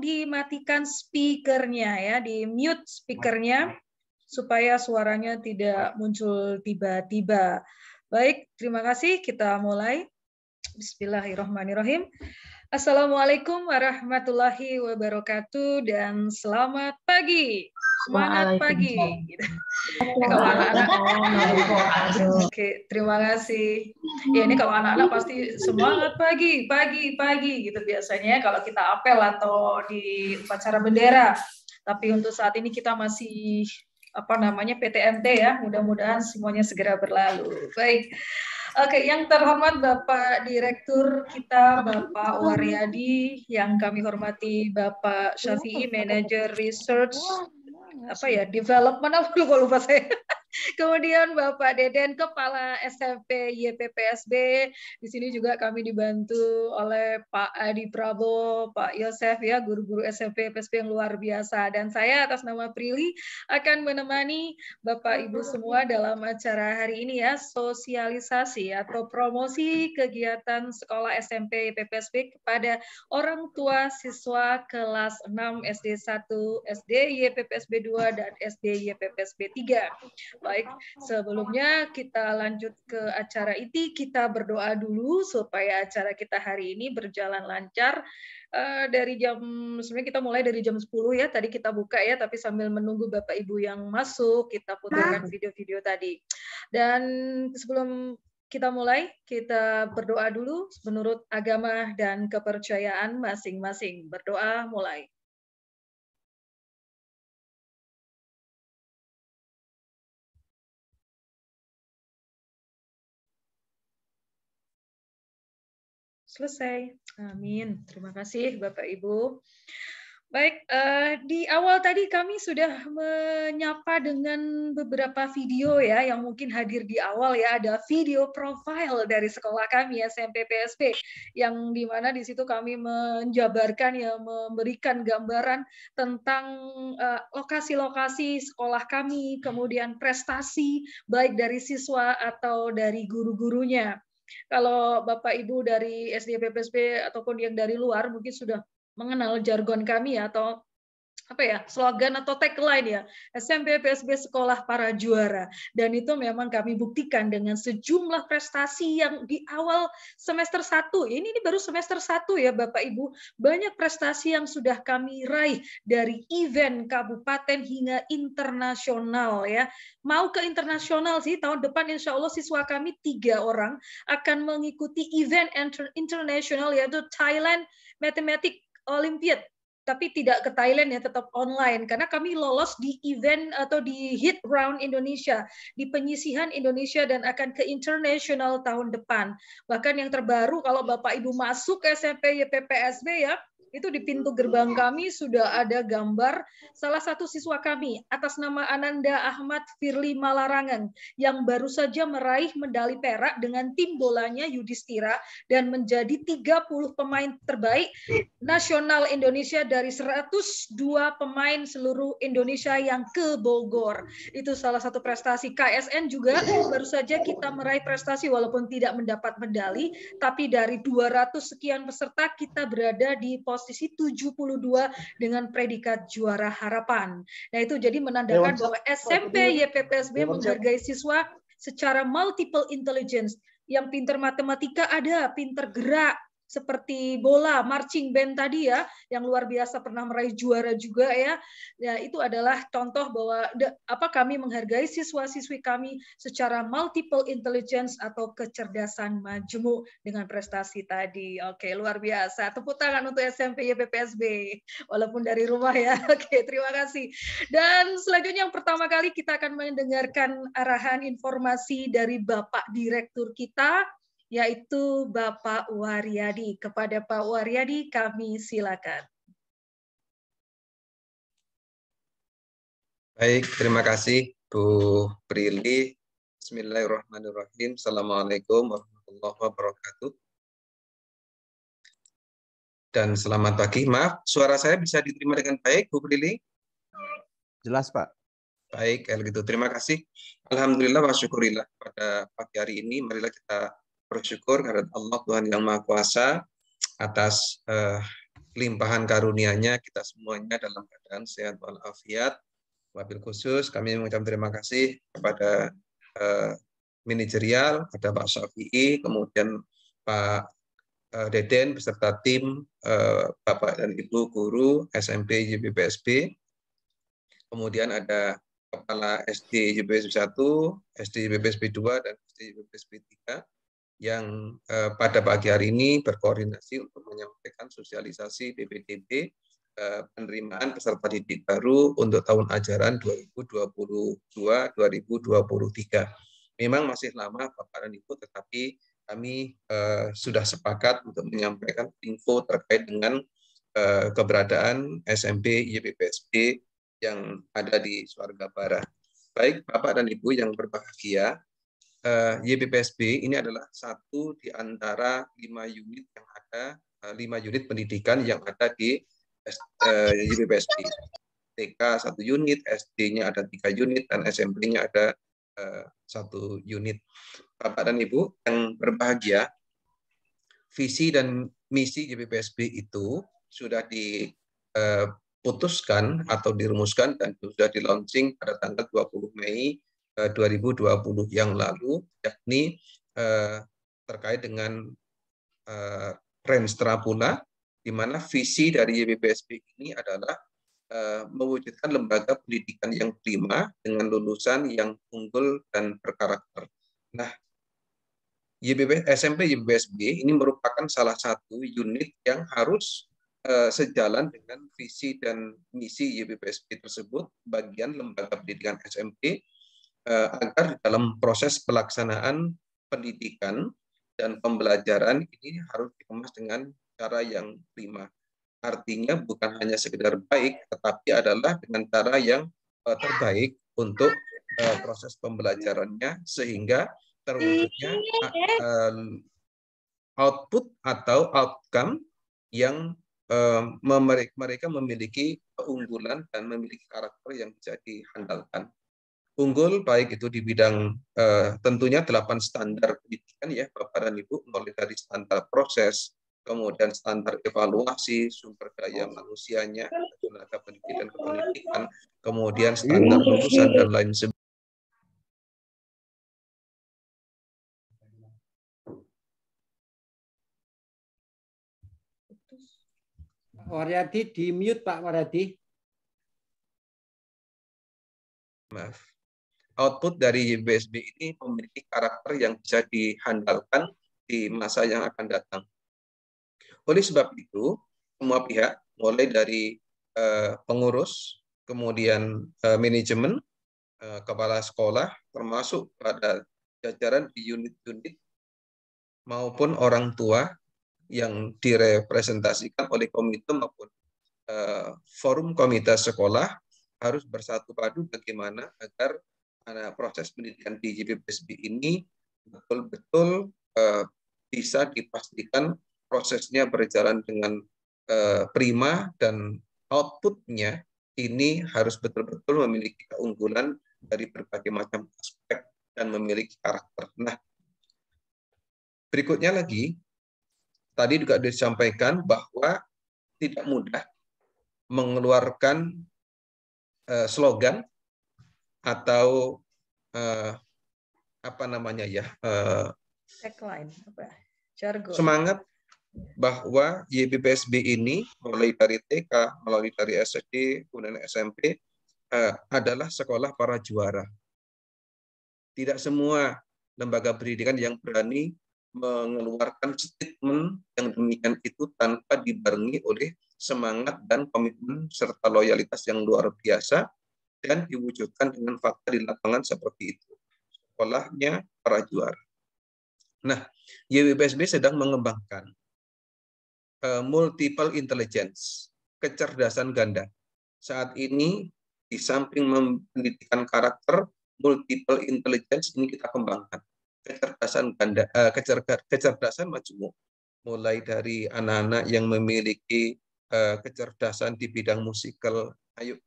dimatikan speakernya ya, di mute speakernya supaya suaranya tidak muncul tiba-tiba. Baik, terima kasih. Kita mulai. Bismillahirrahmanirrahim. Assalamualaikum warahmatullahi wabarakatuh dan selamat pagi. Semangat pagi. Kalau anak-anak, oke, terima kasih. Ya ini kalau anak-anak pasti semangat pagi, pagi gitu biasanya kalau kita apel atau di upacara bendera. Tapi untuk saat ini kita masih PTMT ya. Mudah-mudahan semuanya segera berlalu. Baik. Oke, yang terhormat Bapak Direktur kita, Bapak Waryadi, yang kami hormati Bapak Syafi'i, Manager Research, Development, lupa saya. Kemudian Bapak Deden, Kepala SMP YPPSB. Di sini juga kami dibantu oleh Pak Adi Prabowo, Pak Yosef ya, guru-guru SMP PSB yang luar biasa. Dan saya atas nama Prilly akan menemani Bapak Ibu semua dalam acara hari ini ya, sosialisasi atau promosi kegiatan sekolah SMP YPPSB kepada orang tua siswa kelas 6 SD 1, SD YPPSB 2 dan SD YPPSB 3. Baik, sebelumnya kita lanjut ke acara inti, kita berdoa dulu supaya acara kita hari ini berjalan lancar. Sebenarnya kita mulai dari jam 10 ya, tadi kita buka ya, tapi sambil menunggu Bapak Ibu yang masuk, kita putarkan video-video tadi. Dan sebelum kita mulai, kita berdoa dulu menurut agama dan kepercayaan masing-masing. Berdoa mulai. Selesai. Amin. Terima kasih Bapak Ibu. Baik, di awal tadi kami sudah menyapa dengan beberapa video ya yang mungkin hadir di awal ya, ada video profile dari sekolah kami SMP PSB yang dimana di situ kami menjabarkan ya, memberikan gambaran tentang lokasi-lokasi sekolah kami, kemudian prestasi baik dari siswa atau dari guru-gurunya. Kalau Bapak Ibu dari SD PPSB ataupun yang dari luar mungkin sudah mengenal jargon kami atau slogan atau tagline ya, SMP PSB Sekolah Para Juara. Dan itu memang kami buktikan dengan sejumlah prestasi yang di awal semester 1. Ini baru semester 1 ya Bapak Ibu. Banyak prestasi yang sudah kami raih dari event kabupaten hingga internasional ya. Mau ke internasional sih, tahun depan insya Allah siswa kami 3 orang akan mengikuti event internasional yaitu Thailand Mathematics Olympiad. Tapi tidak ke Thailand ya, tetap online karena kami lolos di event atau di hit round Indonesia, di penyisihan Indonesia dan akan ke international tahun depan. Bahkan yang terbaru kalau Bapak Ibu masuk ke SMP YPPSB ya, itu di pintu gerbang kami sudah ada gambar salah satu siswa kami atas nama Ananda Ahmad Firly Malarangan yang baru saja meraih medali perak dengan tim bolanya Yudhistira dan menjadi 30 pemain terbaik nasional Indonesia dari 102 pemain seluruh Indonesia yang ke Bogor. Itu salah satu prestasi. KSN juga baru saja kita meraih prestasi walaupun tidak mendapat medali, tapi dari 200 sekian peserta kita berada di posisi 72 dengan predikat juara harapan. Nah itu jadi menandakan bahwa SMP YPPSB menghargai siswa secara multiple intelligence. Yang pinter matematika ada, pinter gerak, seperti bola, marching band tadi ya, yang luar biasa pernah meraih juara juga ya. Ya itu adalah contoh bahwa kami menghargai siswa-siswi kami secara multiple intelligence atau kecerdasan majemuk dengan prestasi tadi. Oke, luar biasa. Tepuk tangan untuk SMP YPPSB walaupun dari rumah ya. Oke, terima kasih. Dan selanjutnya yang pertama kali kita akan mendengarkan arahan informasi dari Bapak Direktur kita, yaitu Bapak Waryadi. Kepada Pak Waryadi kami silakan. Baik, terima kasih Bu Prilly. Bismillahirrahmanirrahim. Assalamualaikum warahmatullahi wabarakatuh. Dan selamat pagi. Maaf, suara saya bisa diterima dengan baik, Bu Prilly? Jelas, Pak. Baik, kalau gitu. Terima kasih. Alhamdulillah wa syukurillah pada pagi hari ini. Marilah kita bersyukur kepada Allah Tuhan Yang Maha Kuasa atas kelimpahan karunia-Nya kita semuanya dalam keadaan sehat walafiat. Wabil khusus kami mengucapkan terima kasih kepada manajerial, ada Pak Syafi'i, kemudian Pak Deden beserta tim, Bapak dan Ibu guru SMP YBPSB, kemudian ada Kepala SD YBPSB 1, SD YBPSB 2, dan SD YBPSB 3 yang pada pagi hari ini berkoordinasi untuk menyampaikan sosialisasi PPDB penerimaan peserta didik baru untuk tahun ajaran 2022-2023. Memang masih lama Bapak dan Ibu, tetapi kami sudah sepakat untuk menyampaikan info terkait dengan keberadaan SMP YBPSB yang ada di Suarga Barat. Baik Bapak dan Ibu yang berbahagia, YBPSB ini adalah satu di antara 5 unit yang ada, 5 unit pendidikan yang ada di YBPSB. TK 1 unit, SD-nya ada 3 unit, dan SMP-nya ada 1 unit. Bapak dan Ibu yang berbahagia, visi dan misi YBPSB itu sudah diputuskan atau dirumuskan dan sudah di launching pada tanggal 20 Mei 2020 yang lalu, yakni terkait dengan Renstra pula, di mana visi dari YBPSB ini adalah mewujudkan lembaga pendidikan yang prima dengan lulusan yang unggul dan berkarakter. Nah, SMP YBPSB ini merupakan salah satu unit yang harus sejalan dengan visi dan misi YBPSB tersebut, bagian lembaga pendidikan SMP, agar dalam proses pelaksanaan pendidikan dan pembelajaran ini harus dikemas dengan cara yang prima. Artinya bukan hanya sekedar baik, tetapi adalah dengan cara yang terbaik untuk proses pembelajarannya, sehingga terwujudnya output atau outcome yang mereka memiliki keunggulan dan memiliki karakter yang bisa diandalkan. Unggul baik itu di bidang tentunya 8 standar pendidikan ya Bapak dan Ibu, mulai dari standar proses, kemudian standar evaluasi, sumber daya manusianya, tenaga pendidikan kependidikan, kemudian standar lulusan dan lain sebagainya. Pak Waryadi di mute Pak Waryadi. Maaf. Output dari YBPSB ini memiliki karakter yang bisa dihandalkan di masa yang akan datang. Oleh sebab itu, semua pihak, mulai dari pengurus, kemudian manajemen, kepala sekolah, termasuk pada jajaran di unit-unit, maupun orang tua yang direpresentasikan oleh komite maupun forum komite sekolah, harus bersatu padu bagaimana agar proses pendidikan di YBPSB ini betul-betul bisa dipastikan prosesnya berjalan dengan prima dan outputnya ini harus betul-betul memiliki keunggulan dari berbagai macam aspek dan memiliki karakter. Nah, berikutnya lagi, tadi juga disampaikan bahwa tidak mudah mengeluarkan slogan atau apa namanya ya, tagline, jargon. Semangat bahwa YBPSB ini mulai dari TK, melalui dari SD, kemudian SMP adalah sekolah para juara. Tidak semua lembaga pendidikan yang berani mengeluarkan statement yang demikian itu tanpa dibarengi oleh semangat dan komitmen serta loyalitas yang luar biasa dan diwujudkan dengan fakta di lapangan seperti itu. Sekolahnya para juara. Nah, YBPSB sedang mengembangkan multiple intelligence, kecerdasan ganda. Saat ini di samping pendidikan karakter, multiple intelligence ini kita kembangkan. Kecerdasan ganda, kecerdasan majemuk, mulai dari anak-anak yang memiliki kecerdasan di bidang musikal, ayo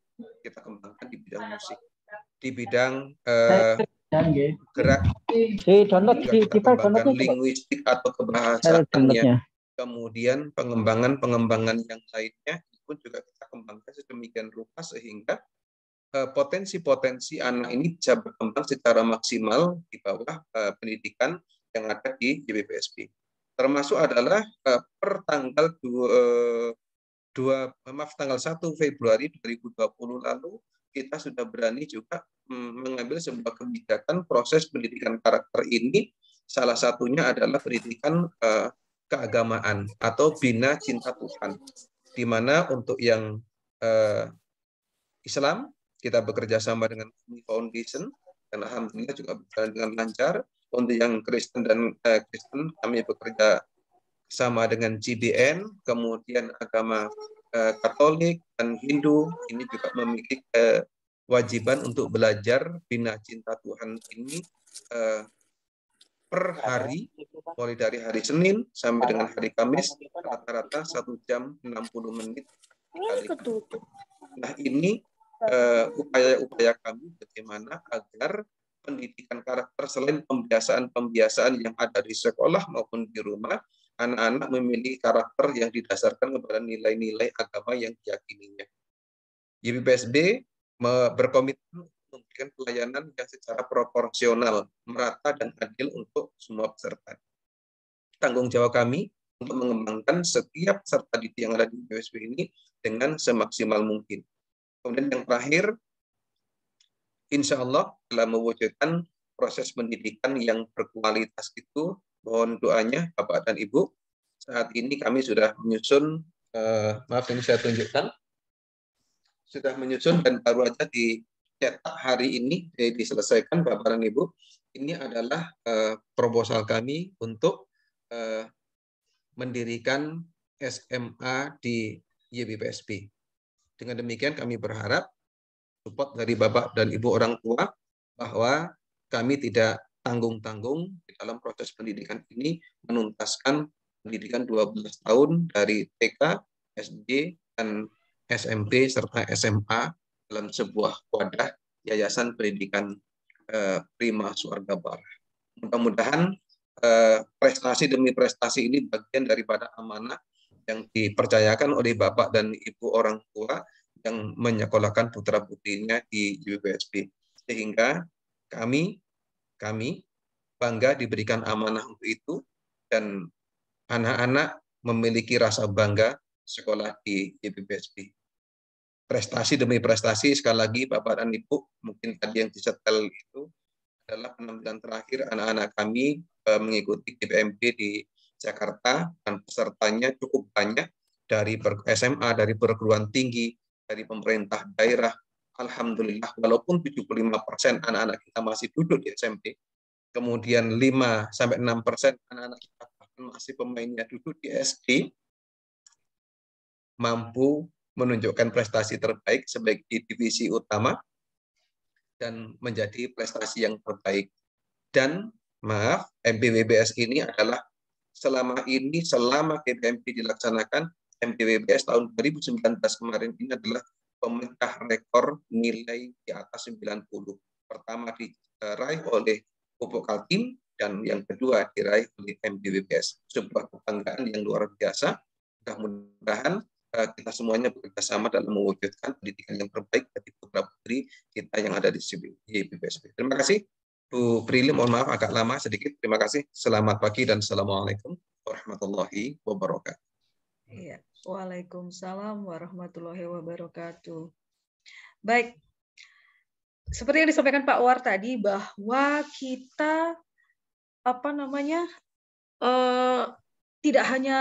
kita kembangkan di bidang musik, di bidang gerak, juga kita kembangkan linguistik atau kebahasaannya, kemudian pengembangan yang lainnya pun juga kita kembangkan sedemikian rupa sehingga potensi-potensi anak ini bisa berkembang secara maksimal di bawah pendidikan yang ada di YBPSB. Termasuk adalah per tanggal 1 Februari 2020 lalu kita sudah berani juga mengambil sebuah kebijakan proses pendidikan karakter ini. Salah satunya adalah pendidikan keagamaan atau bina cinta Tuhan, di mana untuk yang Islam kita bekerja sama dengan Foundation dan alhamdulillah juga berjalan dengan lancar. Untuk yang Kristen dan Kristen kami bekerja sama dengan GBN, kemudian agama Katolik dan Hindu ini juga memiliki kewajiban untuk belajar bina cinta Tuhan ini per hari, mulai dari hari Senin sampai dengan hari Kamis, rata-rata 1 jam 60 menit. Nah, ini upaya-upaya kami bagaimana agar pendidikan karakter selain pembiasaan yang ada di sekolah maupun di rumah, anak-anak memiliki karakter yang didasarkan kepada nilai-nilai agama yang diyakininya. YBPSB berkomitmen memberikan pelayanan yang secara proporsional, merata dan adil untuk semua peserta. Tanggung jawab kami untuk mengembangkan setiap peserta didik yang ada di YBPSB ini dengan semaksimal mungkin. Kemudian yang terakhir, insya Allah dalam mewujudkan proses pendidikan yang berkualitas itu, mohon doanya Bapak dan Ibu. Saat ini kami sudah menyusun, ini saya tunjukkan, sudah menyusun dan baru aja dicetak hari ini, diselesaikan Bapak dan Ibu. Ini adalah proposal kami untuk mendirikan SMA di YBPSB. Dengan demikian kami berharap support dari Bapak dan Ibu orang tua bahwa kami tidak tanggung-tanggung di dalam proses pendidikan ini menuntaskan pendidikan 12 tahun dari TK, SD, dan SMP serta SMA dalam sebuah wadah Yayasan Pendidikan Prima Surga Bara. Mudah-mudahan prestasi demi prestasi ini bagian daripada amanah yang dipercayakan oleh Bapak dan Ibu orang tua yang menyekolahkan putra-putrinya di YBPSB. Sehingga kami bangga diberikan amanah untuk itu dan anak-anak memiliki rasa bangga sekolah di YBPSB. Prestasi demi prestasi, sekali lagi Bapak dan Ibu, mungkin tadi yang disetel itu adalah penampilan terakhir anak-anak kami mengikuti GPMB di Jakarta dan pesertanya cukup banyak dari SMA, dari perguruan tinggi, dari pemerintah daerah. Alhamdulillah, walaupun 75% anak-anak kita masih duduk di SMP, kemudian 5-6% anak-anak kita masih pemainnya duduk di SD, mampu menunjukkan prestasi terbaik sebagai di divisi utama dan menjadi prestasi yang terbaik. Dan maaf, MPWBS ini adalah selama KPMP dilaksanakan, MPWBS tahun 2019 kemarin ini adalah pemecah rekor nilai di atas 90. Pertama diraih oleh Pupuk Kaltim dan yang kedua diraih oleh MPWBS. Sebuah kebanggaan yang luar biasa. Mudah-mudahan kita semuanya bekerja sama dalam mewujudkan pendidikan yang terbaik bagi putra-putri kita yang ada di YBPSB. Terima kasih. Bu Prilly, mohon maaf agak lama sedikit. Terima kasih. Selamat pagi dan assalamualaikum warahmatullahi wabarakatuh. Iya. Waalaikumsalam warahmatullahi wabarakatuh. Baik, seperti yang disampaikan Pak War tadi bahwa kita tidak hanya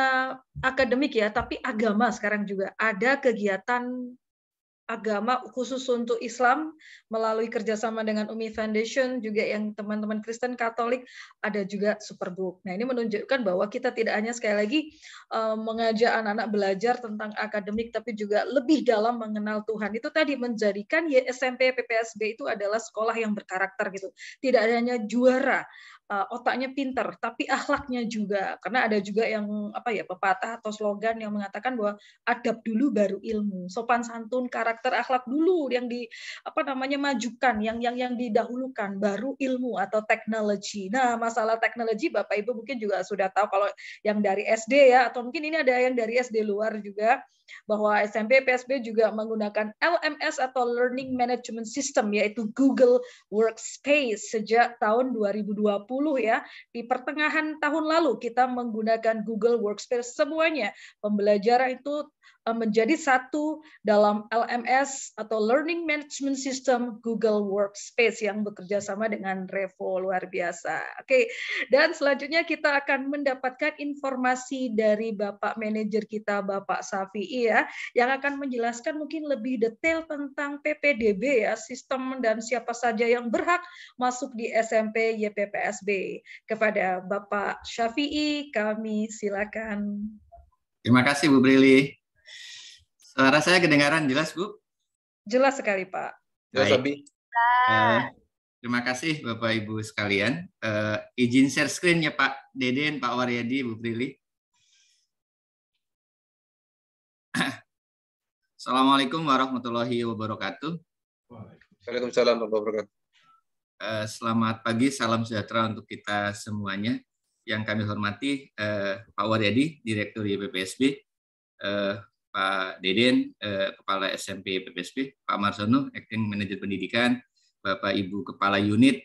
akademik ya, tapi agama sekarang juga ada kegiatan agama khusus untuk Islam melalui kerjasama dengan Umi Foundation, juga yang teman-teman Kristen Katolik, ada juga Superbook. Nah, ini menunjukkan bahwa kita tidak hanya sekali lagi mengajak anak-anak belajar tentang akademik, tapi juga lebih dalam mengenal Tuhan. Itu tadi menjadikan SMP PPSB itu adalah sekolah yang berkarakter gitu. Tidak hanya juara otaknya pinter, tapi akhlaknya juga. Karena ada juga yang pepatah atau slogan yang mengatakan bahwa adab dulu baru ilmu, sopan santun, karakter, akhlak dulu yang majukan, yang didahulukan, baru ilmu atau teknologi. Nah, masalah teknologi Bapak Ibu mungkin juga sudah tahu kalau yang dari SD ya, atau mungkin ini ada yang dari SD luar juga, bahwa SMP PSB juga menggunakan LMS atau Learning Management System, yaitu Google Workspace sejak tahun 2020 ya. Di pertengahan tahun lalu kita menggunakan Google Workspace semuanya. Pembelajaran itu menjadi satu dalam LMS atau Learning Management System Google Workspace yang bekerja sama dengan Revo, luar biasa. Oke, dan selanjutnya kita akan mendapatkan informasi dari Bapak manajer kita, Bapak Safi'i ya, yang akan menjelaskan mungkin lebih detail tentang PPDB ya, sistem dan siapa saja yang berhak masuk di SMP YPPSB. Kepada Bapak Syafi'i, kami silakan. Terima kasih Bu Brili. Suara saya kedengaran jelas, Bu? Jelas sekali, Pak. Jelas, Abi. Terima kasih, Bapak Ibu sekalian. Izin share screen ya, Pak Deden, Pak Waryadi, Bu Brili. Assalamualaikum warahmatullahi wabarakatuh. Waalaikumsalam warahmatullahi wabarakatuh. Selamat pagi, salam sejahtera untuk kita semuanya. Yang kami hormati Pak Waryadi, Direktur YPPSB, Pak Deden, Kepala SMP PPSB, Pak Marsono, Acting Manager Pendidikan, Bapak Ibu Kepala Unit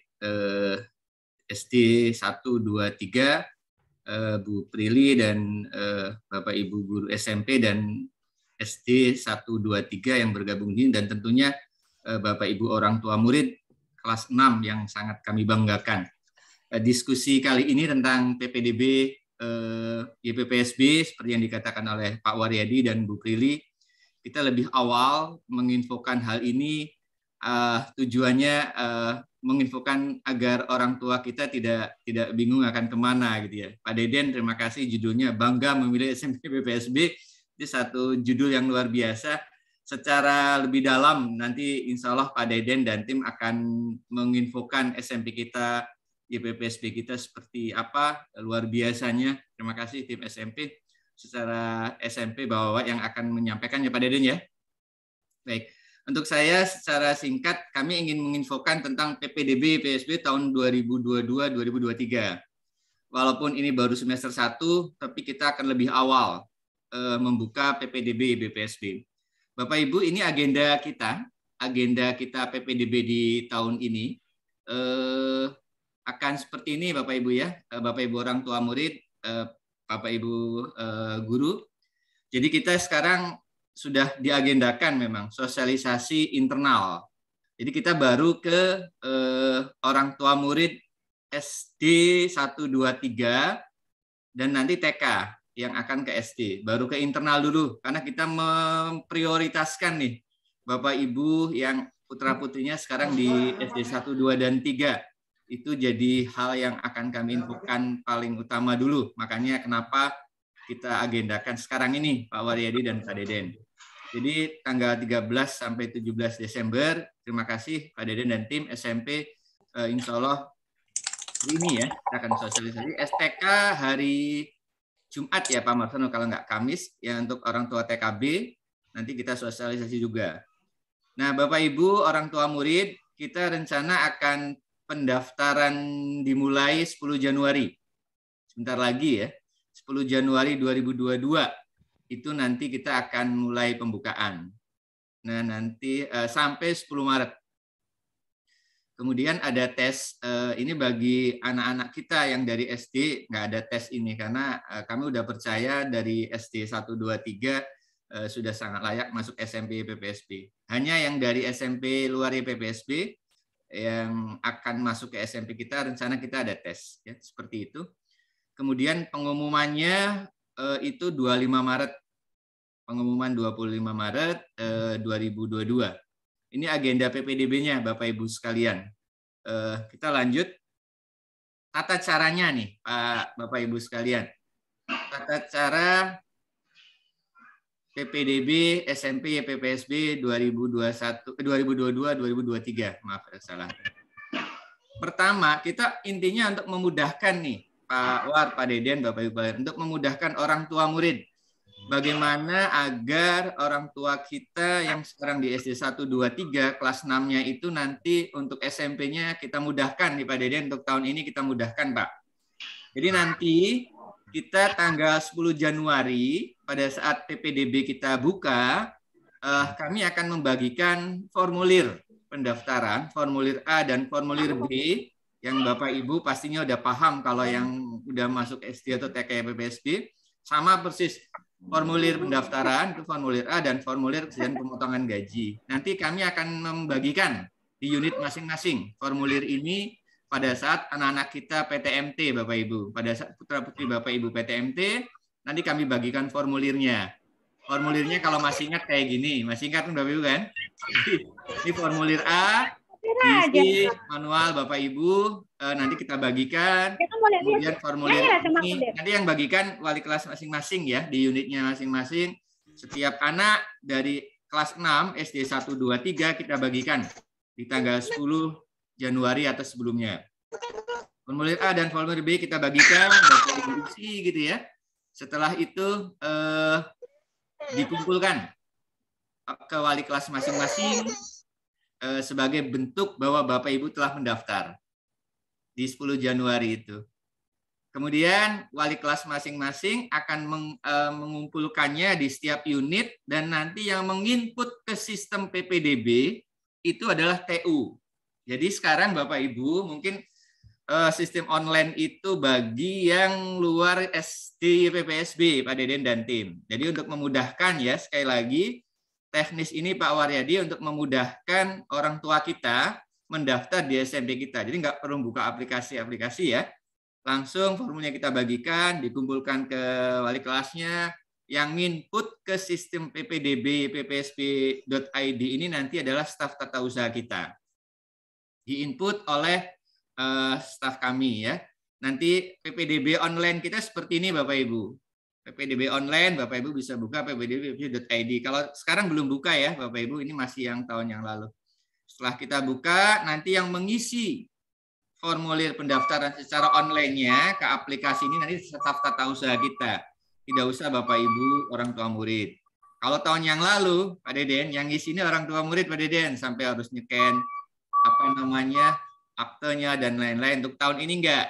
SD 1, 2, 3, Bu Prilly, dan Bapak Ibu Guru SMP dan SD 1, 2, 3 yang bergabung di sini, dan tentunya Bapak Ibu orang tua murid kelas 6 yang sangat kami banggakan. Diskusi kali ini tentang PPDB YPPSB seperti yang dikatakan oleh Pak Waryadi dan Bu Prilly, kita lebih awal menginfokan hal ini, tujuannya menginfokan agar orang tua kita tidak bingung akan kemana gitu ya. Pak Deden, terima kasih, judulnya Bangga Memilih SMP PPSB, itu satu judul yang luar biasa. Secara lebih dalam nanti insya Allah Pak Deden dan tim akan menginfokan SMP kita, YPPSB kita seperti apa, luar biasanya. Terima kasih tim SMP secara SMP bahwa yang akan menyampaikan ya Pak Deden ya. Baik, untuk saya secara singkat kami ingin menginfokan tentang PPDB PSB tahun 2022-2023. Walaupun ini baru semester 1, tapi kita akan lebih awal membuka PPDB BPSB. Bapak Ibu, ini agenda kita PPDB di tahun ini. Akan seperti ini Bapak Ibu ya, Bapak Ibu orang tua murid, Bapak Ibu guru. Jadi kita sekarang sudah diagendakan memang sosialisasi internal. Jadi kita baru ke orang tua murid SD 1, 2, 3 dan nanti TK yang akan ke SD. Baru ke internal dulu karena kita memprioritaskan nih Bapak Ibu yang putra-putrinya sekarang di SD 1, 2, dan 3. Itu jadi hal yang akan kami infokan paling utama dulu. Makanya kenapa kita agendakan sekarang ini, Pak Waryadi dan Pak Deden. Jadi tanggal 13 sampai 17 Desember, terima kasih Pak Deden dan tim SMP, insya Allah ini ya, kita akan sosialisasi. STK hari Jumat ya Pak Marsono, kalau nggak Kamis, ya untuk orang tua TKB, nanti kita sosialisasi juga. Nah Bapak Ibu, orang tua murid, kita rencana akan pendaftaran dimulai 10 Januari. Sebentar lagi ya, 10 Januari 2022 itu nanti kita akan mulai pembukaan. Nah, nanti sampai 10 Maret. Kemudian ada tes, ini bagi anak-anak kita yang dari SD, nggak ada tes ini karena kami udah percaya dari SD 1, 2, 3 sudah sangat layak masuk SMP PPSB. Hanya yang dari SMP luar PPSB yang akan masuk ke SMP kita, rencana kita ada tes, ya, seperti itu. Kemudian pengumumannya itu 25 Maret, pengumuman 25 Maret 2022. Ini agenda PPDB-nya, Bapak Ibu sekalian. Kita lanjut. Tata caranya nih, Pak, Bapak Ibu sekalian. Tata cara PPDB SMP YPPSB 2022-2023. Maaf, salah. Pertama, kita intinya untuk memudahkan nih, Pak War, Pak Deden, Bapak Ibu, untuk memudahkan orang tua murid. Bagaimana agar orang tua kita yang sekarang di SD 1, 2, 3, kelas 6-nya itu nanti untuk SMP-nya kita mudahkan nih Pak Deden, untuk tahun ini kita mudahkan Pak. Jadi nanti kita tanggal 10 Januari pada saat PPDB kita buka, kami akan membagikan formulir pendaftaran, formulir A dan formulir B, yang Bapak Ibu pastinya udah paham kalau yang udah masuk SD atau TK PPSB, sama persis formulir pendaftaran itu formulir A dan formulir kesediaan pemotongan gaji. Nanti kami akan membagikan di unit masing-masing formulir ini pada saat anak-anak kita PTMT, Bapak Ibu. Pada saat putra-putri Bapak Ibu PTMT, nanti kami bagikan formulirnya. Formulirnya kalau masih ingat kayak gini, masih ingat kan Bapak Ibu kan? Ini formulir A, diisi manual Bapak Ibu, nanti kita bagikan. Kemudian formulir ini nanti yang bagikan wali kelas masing-masing ya, di unitnya masing-masing. Setiap anak dari kelas 6 SD 1, 2, 3 kita bagikan di tanggal 10 Januari atau sebelumnya. Formulir A dan formulir B kita bagikan, Bapak Ibu isi gitu ya. Setelah itu dikumpulkan ke wali kelas masing-masing sebagai bentuk bahwa Bapak Ibu telah mendaftar di 10 Januari itu. Kemudian wali kelas masing-masing akan mengumpulkannya di setiap unit dan nanti yang menginput ke sistem PPDB itu adalah TU. Jadi sekarang Bapak Ibu mungkin sistem online itu bagi yang luar SD PPSB, Pak Deden dan tim. Jadi untuk memudahkan ya, sekali lagi, teknis ini Pak Waryadi untuk memudahkan orang tua kita mendaftar di SMP kita. Jadi nggak perlu buka aplikasi-aplikasi ya. Langsung formulnya kita bagikan, dikumpulkan ke wali kelasnya, yang input ke sistem PPDB ppsb.id ini nanti adalah staf tata usaha kita. Diinput oleh staf kami ya. Nanti PPDB online kita seperti ini Bapak Ibu. PPDB online Bapak Ibu bisa buka ppdb.id. Kalau sekarang belum buka ya Bapak Ibu, ini masih yang tahun yang lalu. Setelah kita buka, nanti yang mengisi formulir pendaftaran secara online-nya ke aplikasi ini nanti staf tata usaha kita. Tidak usah Bapak Ibu orang tua murid. Kalau tahun yang lalu Pak Deden, yang ngisi ini orang tua murid Pak Deden, sampai harus nyeken aktenya dan lain-lain. Untuk tahun ini enggak.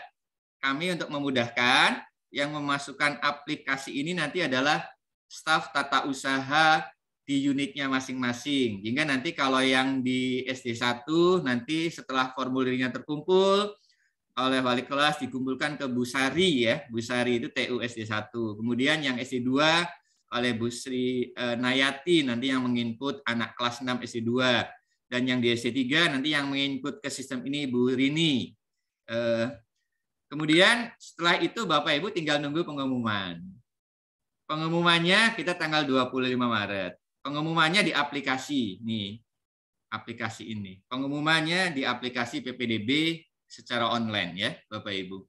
Kami untuk memudahkan yang memasukkan aplikasi ini nanti adalah staf tata usaha di unitnya masing-masing. Hingga nanti kalau yang di SD 1 nanti setelah formulirnya terkumpul oleh wali kelas dikumpulkan ke Bu Sari ya. Bu Sari itu TU SD 1. Kemudian yang SD 2 oleh Bu Sri Nayati nanti yang menginput anak kelas 6 SD 2. Dan yang di SD 3 nanti yang menginput ke sistem ini Bu Rini. Kemudian setelah itu Bapak Ibu tinggal nunggu pengumuman. Pengumumannya kita tanggal 25 Maret. Pengumumannya di aplikasi nih. Aplikasi ini. Pengumumannya di aplikasi PPDB secara online ya, Bapak Ibu.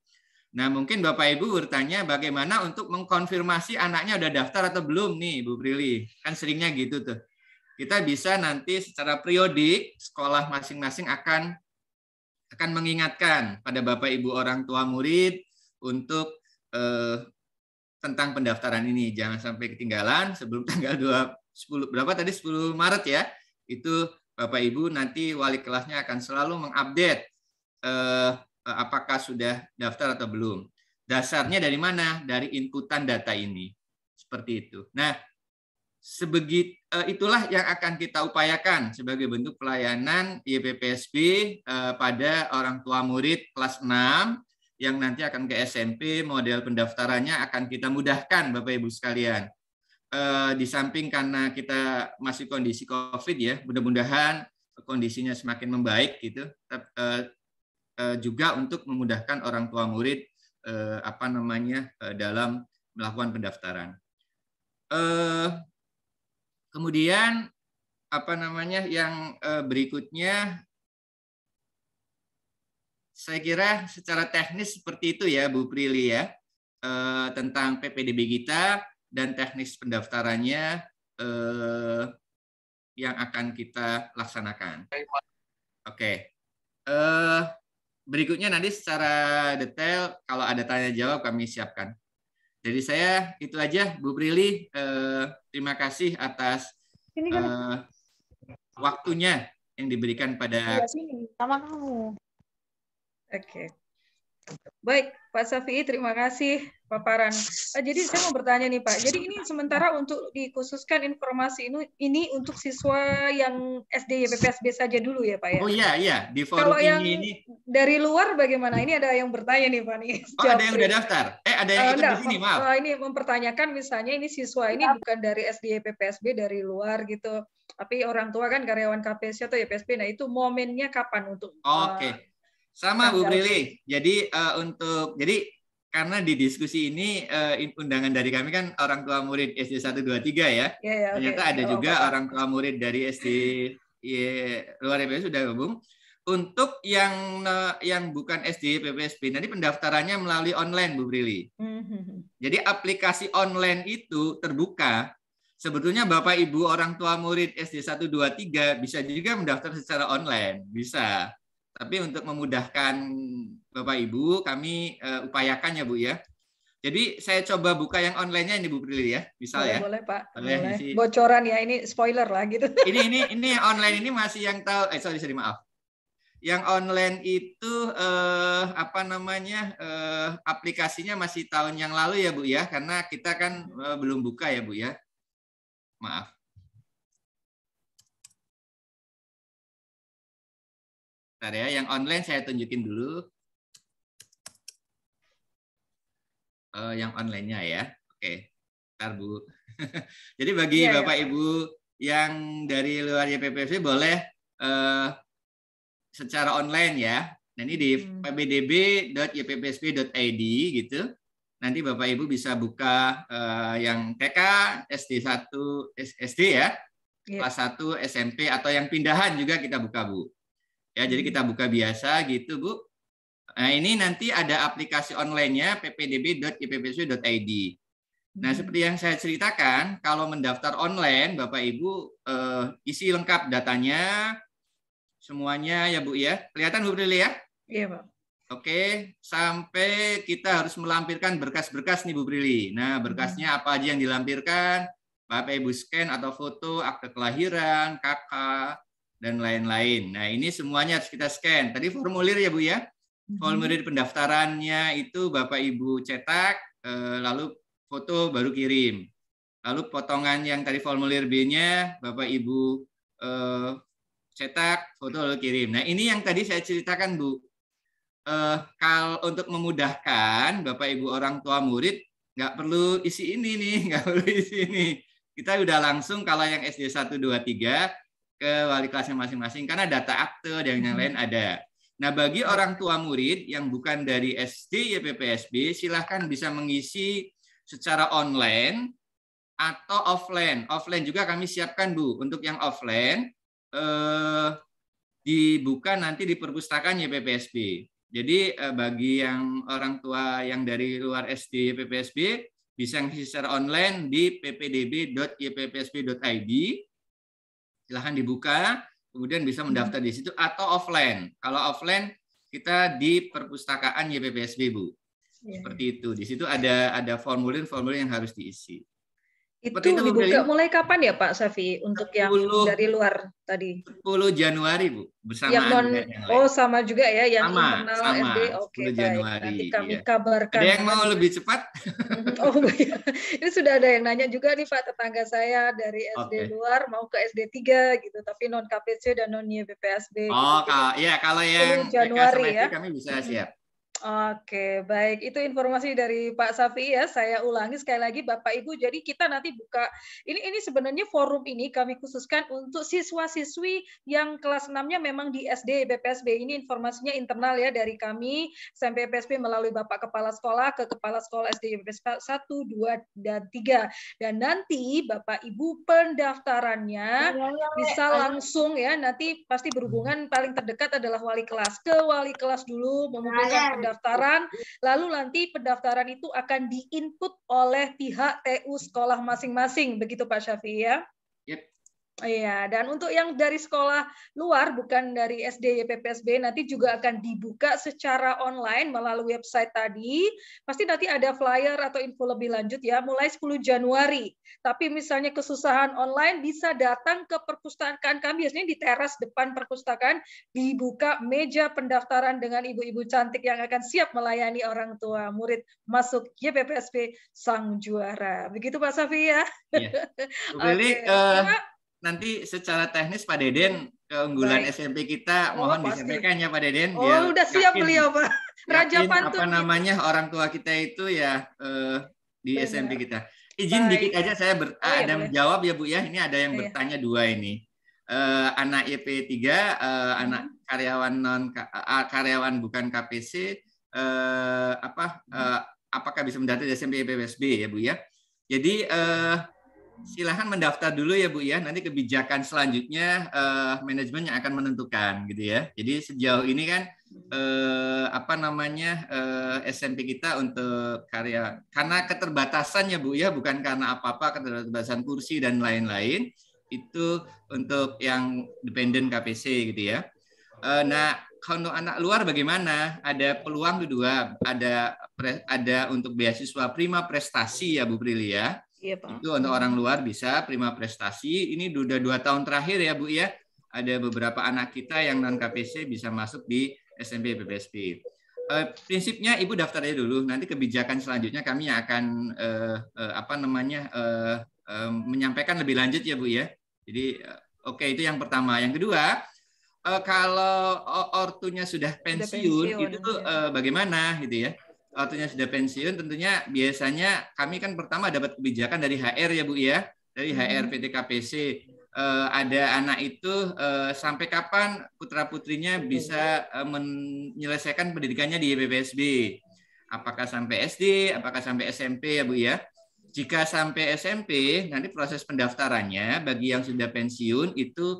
Nah, mungkin Bapak Ibu bertanya bagaimana untuk mengkonfirmasi anaknya udah daftar atau belum nih, Bu Prilly. Kan seringnya gitu tuh. Kita bisa nanti secara periodik sekolah masing-masing akan mengingatkan pada Bapak Ibu orang tua murid untuk tentang pendaftaran ini. Jangan sampai ketinggalan sebelum tanggal 10 Maret ya. Itu Bapak Ibu nanti wali kelasnya akan selalu mengupdate apakah sudah daftar atau belum. Dasarnya dari mana? Dari inputan data ini. Seperti itu. Nah, itulah yang akan kita upayakan sebagai bentuk pelayanan YPPSB pada orang tua murid kelas 6 yang nanti akan ke SMP. Model pendaftarannya akan kita mudahkan Bapak Ibu sekalian. Di samping karena kita masih kondisi COVID ya, mudah-mudahan kondisinya semakin membaik gitu. Juga untuk memudahkan orang tua murid dalam melakukan pendaftaran. Kemudian yang berikutnya, saya kira secara teknis seperti itu ya Bu Prilly ya, tentang PPDB kita dan teknis pendaftarannya yang akan kita laksanakan. Oke. berikutnya nanti secara detail kalau ada tanya jawab kami siapkan. Jadi saya itu aja, Bu Prilly. Terima kasih atas waktunya yang diberikan pada sama kamu. Oke. Baik, Pak Syafi'i, terima kasih paparan. Jadi saya mau bertanya nih Pak, jadi ini sementara untuk dikhususkan informasi ini untuk siswa yang SD YPPSB saja dulu ya Pak ya? Oh iya, di forum kalau yang ini dari luar bagaimana? Ini ada yang bertanya nih Pak nih. Oh, ada yang udah daftar? Ada yang ikut di sini, maaf. Ini mempertanyakan misalnya ini siswa ini bukan dari SD YPPSB, dari luar gitu. Tapi orang tua kan karyawan KPSC atau YPSB, nah itu momennya kapan untuk Oke. Sama Bu Prilly. Jadi karena di diskusi ini undangan dari kami kan orang tua murid SD 1 2 3 ya. Ternyata ada juga orang tua murid dari SD luar YPPSB sudah gabung. Untuk yang bukan SD YPPSB nanti pendaftarannya melalui online Bu Prilly. Jadi aplikasi online itu terbuka. Sebetulnya Bapak Ibu orang tua murid SD 1 2 3 bisa juga mendaftar secara online, bisa. Tapi untuk memudahkan Bapak Ibu, kami upayakan ya Bu ya. Jadi saya coba buka yang online-nya ini Bu Prilly ya, bisa boleh, ya? Boleh Pak. Boleh. Bocoran ya, ini spoiler lah gitu. Ini online ini masih yang tahu, sorry maaf. Yang online itu aplikasinya masih tahun yang lalu ya Bu ya, karena kita kan belum buka ya Bu ya. Maaf. Bentar ya, yang online saya tunjukin dulu. Yang online-nya ya. Oke. Bentar Bu. Jadi bagi Bapak Ibu yang dari luar YPPSB boleh secara online ya. Nah, ini di pbdb.yppsb.id gitu. Nanti Bapak Ibu bisa buka yang TK, SD 1, SD ya. Kelas 1, SMP atau yang pindahan juga kita buka Bu. Ya, jadi kita buka biasa gitu, Bu. Nah, ini nanti ada aplikasi online-nya ppdb.yppsb.id. Nah, seperti yang saya ceritakan, kalau mendaftar online, Bapak Ibu isi lengkap datanya, semuanya ya Bu ya. Kelihatan Bu Prilly ya? Iya, Pak. Oke, sampai kita harus melampirkan berkas-berkas nih Bu Prilly. Nah, berkasnya apa aja yang dilampirkan? Bapak Ibu scan atau foto, akte kelahiran, KK, dan lain-lain. Nah, ini semuanya harus kita scan. Tadi formulir ya Bu ya. Formulir pendaftarannya itu Bapak Ibu cetak, lalu foto baru kirim. Lalu potongan yang tadi formulir B-nya Bapak Ibu cetak, foto lalu kirim. Nah, ini yang tadi saya ceritakan Bu. Kalau untuk memudahkan Bapak Ibu orang tua murid nggak perlu isi ini nih, nggak perlu isi ini. Kita udah langsung kalau yang SD 1 2 3 ke wali kelasnya masing-masing karena data akte dan yang lain ada. Nah, bagi orang tua murid yang bukan dari SD YPPSB, silahkan bisa mengisi secara online atau offline. Offline juga kami siapkan Bu. Untuk yang offline dibuka nanti di perpustakaan YPPSB. Jadi bagi yang orang tua yang dari luar SD YPPSB bisa ngisi secara online di ppdb.yppsb.id. Silahkan dibuka, kemudian bisa mendaftar di situ atau offline. Kalau offline kita di perpustakaan YPPSB Bu. Seperti itu. Di situ ada formulir-formulir yang harus diisi. Itu dibuka mulai kapan ya Pak Syafi'i untuk yang dari luar tadi? 10 Januari Bu, bersamaan dengan yang lain. Oh, sama juga ya yang internal sama, SD. Oke, 10 Januari. Nanti kami kabarkan. Ada yang mau lebih cepat? Oh iya. Ini sudah ada yang nanya juga nih Pak, tetangga saya dari SD luar mau ke SD 3 gitu, tapi non KPC dan non YPPSB. Oh, gitu. Ya kalau yang Januari ya. Kami bisa siap. Oke, baik. Itu informasi dari Pak Syafi'i ya. Saya ulangi sekali lagi Bapak Ibu. Jadi kita nanti buka ini sebenarnya forum ini kami khususkan untuk siswa-siswi yang kelas 6-nya memang di SD BPSB. Ini informasinya internal ya dari kami SMP BPSB melalui Bapak Kepala Sekolah ke Kepala Sekolah SD BPSB 1, 2, dan 3. Dan nanti Bapak Ibu pendaftarannya bisa langsung ya. Nanti pasti berhubungan paling terdekat adalah wali kelas. Ke wali kelas dulu mengumpulkan pendaftaran, lalu nanti pendaftaran itu akan diinput oleh pihak TU sekolah masing-masing, begitu Pak Syafi'i ya? Yep. Iya, dan untuk yang dari sekolah luar, bukan dari SD YPPSB, nanti juga akan dibuka secara online melalui website tadi. Pasti nanti ada flyer atau info lebih lanjut ya, mulai 10 Januari. Tapi misalnya kesusahan online, bisa datang ke perpustakaan kami, biasanya di teras depan perpustakaan, dibuka meja pendaftaran dengan ibu-ibu cantik yang akan siap melayani orang tua murid masuk YPPSB Sang Juara. Begitu Pak Safi ya? Iya. Oke. Nanti secara teknis Pak Deden, keunggulan Baik. SMP kita mohon pasti. disampaikan ya Pak Deden. Oh, udah siap beliau Pak. Raja pantun. Apa namanya orang tua kita itu ya di Benar. SMP kita. Izin Baik. dikit aja saya ada boleh. menjawab ya Bu ya. Ini ada yang Iya. bertanya dua ini. Anak YP3, anak karyawan bukan KPC, apakah bisa mendaftar di SMP YPPSB ya Bu ya. Jadi silahkan mendaftar dulu ya Bu ya. Nanti kebijakan selanjutnya manajemen yang akan menentukan gitu ya. Jadi sejauh ini kan SMP kita untuk karena keterbatasan ya Bu ya, bukan karena apa-apa, keterbatasan kursi dan lain-lain, itu untuk yang dependen KPC gitu ya. Nah, kalau anak luar bagaimana? Ada peluang dua, ada untuk beasiswa prima prestasi ya Bu Prilly ya. Iya, Pak. Itu untuk orang luar bisa prima prestasi. Ini udah 2 tahun terakhir ya Bu ya. Ada beberapa anak kita yang non KPC bisa masuk di SMP YPPSB. Prinsipnya Ibu daftar aja dulu. Nanti kebijakan selanjutnya kami akan menyampaikan lebih lanjut ya Bu ya. Jadi oke, itu yang pertama. Yang kedua, kalau ortunya sudah pensiun itu bagaimana gitu ya? Ortunya sudah pensiun, tentunya biasanya kami kan pertama dapat kebijakan dari HR ya Bu ya, dari HR PT KPC. Ada anak itu sampai kapan putra-putrinya bisa menyelesaikan pendidikannya di YPPSB. Apakah sampai SD, apakah sampai SMP ya Bu ya. Jika sampai SMP, nanti proses pendaftarannya bagi yang sudah pensiun itu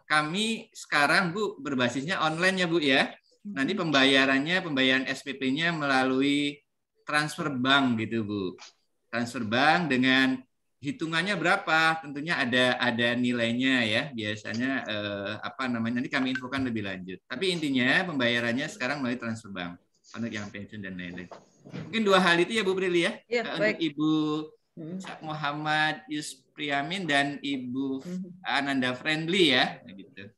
kami sekarang Bu berbasisnya online ya Bu ya. Nanti pembayaran SPP-nya melalui transfer bank gitu Bu. Transfer bank dengan hitungannya berapa? Tentunya ada nilainya ya. Biasanya nanti kami infokan lebih lanjut. Tapi intinya pembayarannya sekarang melalui transfer bank untuk yang pensiun dan lain-lain. Mungkin 2 hal itu ya Bu Prilly ya. Ya, untuk Ibu Muhammad Yuspriamin dan Ibu Ananda Friendly ya gitu.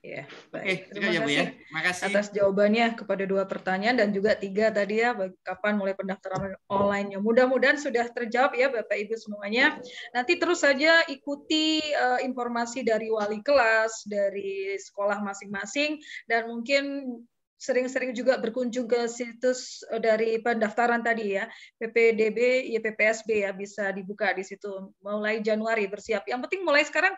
Ya, baik. Terima kasih ya, Bu ya. Makasih atas jawabannya kepada 2 pertanyaan dan juga 3 tadi ya, kapan mulai pendaftaran online-nya. Mudah-mudahan sudah terjawab ya Bapak Ibu semuanya. Nanti terus saja ikuti informasi dari wali kelas, dari sekolah masing-masing, dan mungkin sering-sering juga berkunjung ke situs dari pendaftaran tadi ya, PPDB YPPSB ya, bisa dibuka di situ mulai Januari bersiap. Yang penting mulai sekarang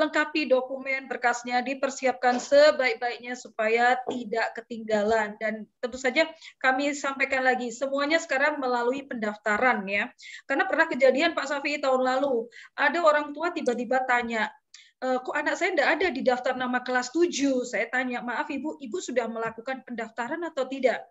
lengkapi dokumen berkasnya, dipersiapkan sebaik-baiknya supaya tidak ketinggalan. Dan tentu saja kami sampaikan lagi, semuanya sekarang melalui pendaftaran ya. Karena pernah kejadian Pak Safi tahun lalu, ada orang tua tiba-tiba tanya, kok anak saya tidak ada di daftar nama kelas 7. Saya tanya, maaf Ibu sudah melakukan pendaftaran atau tidak?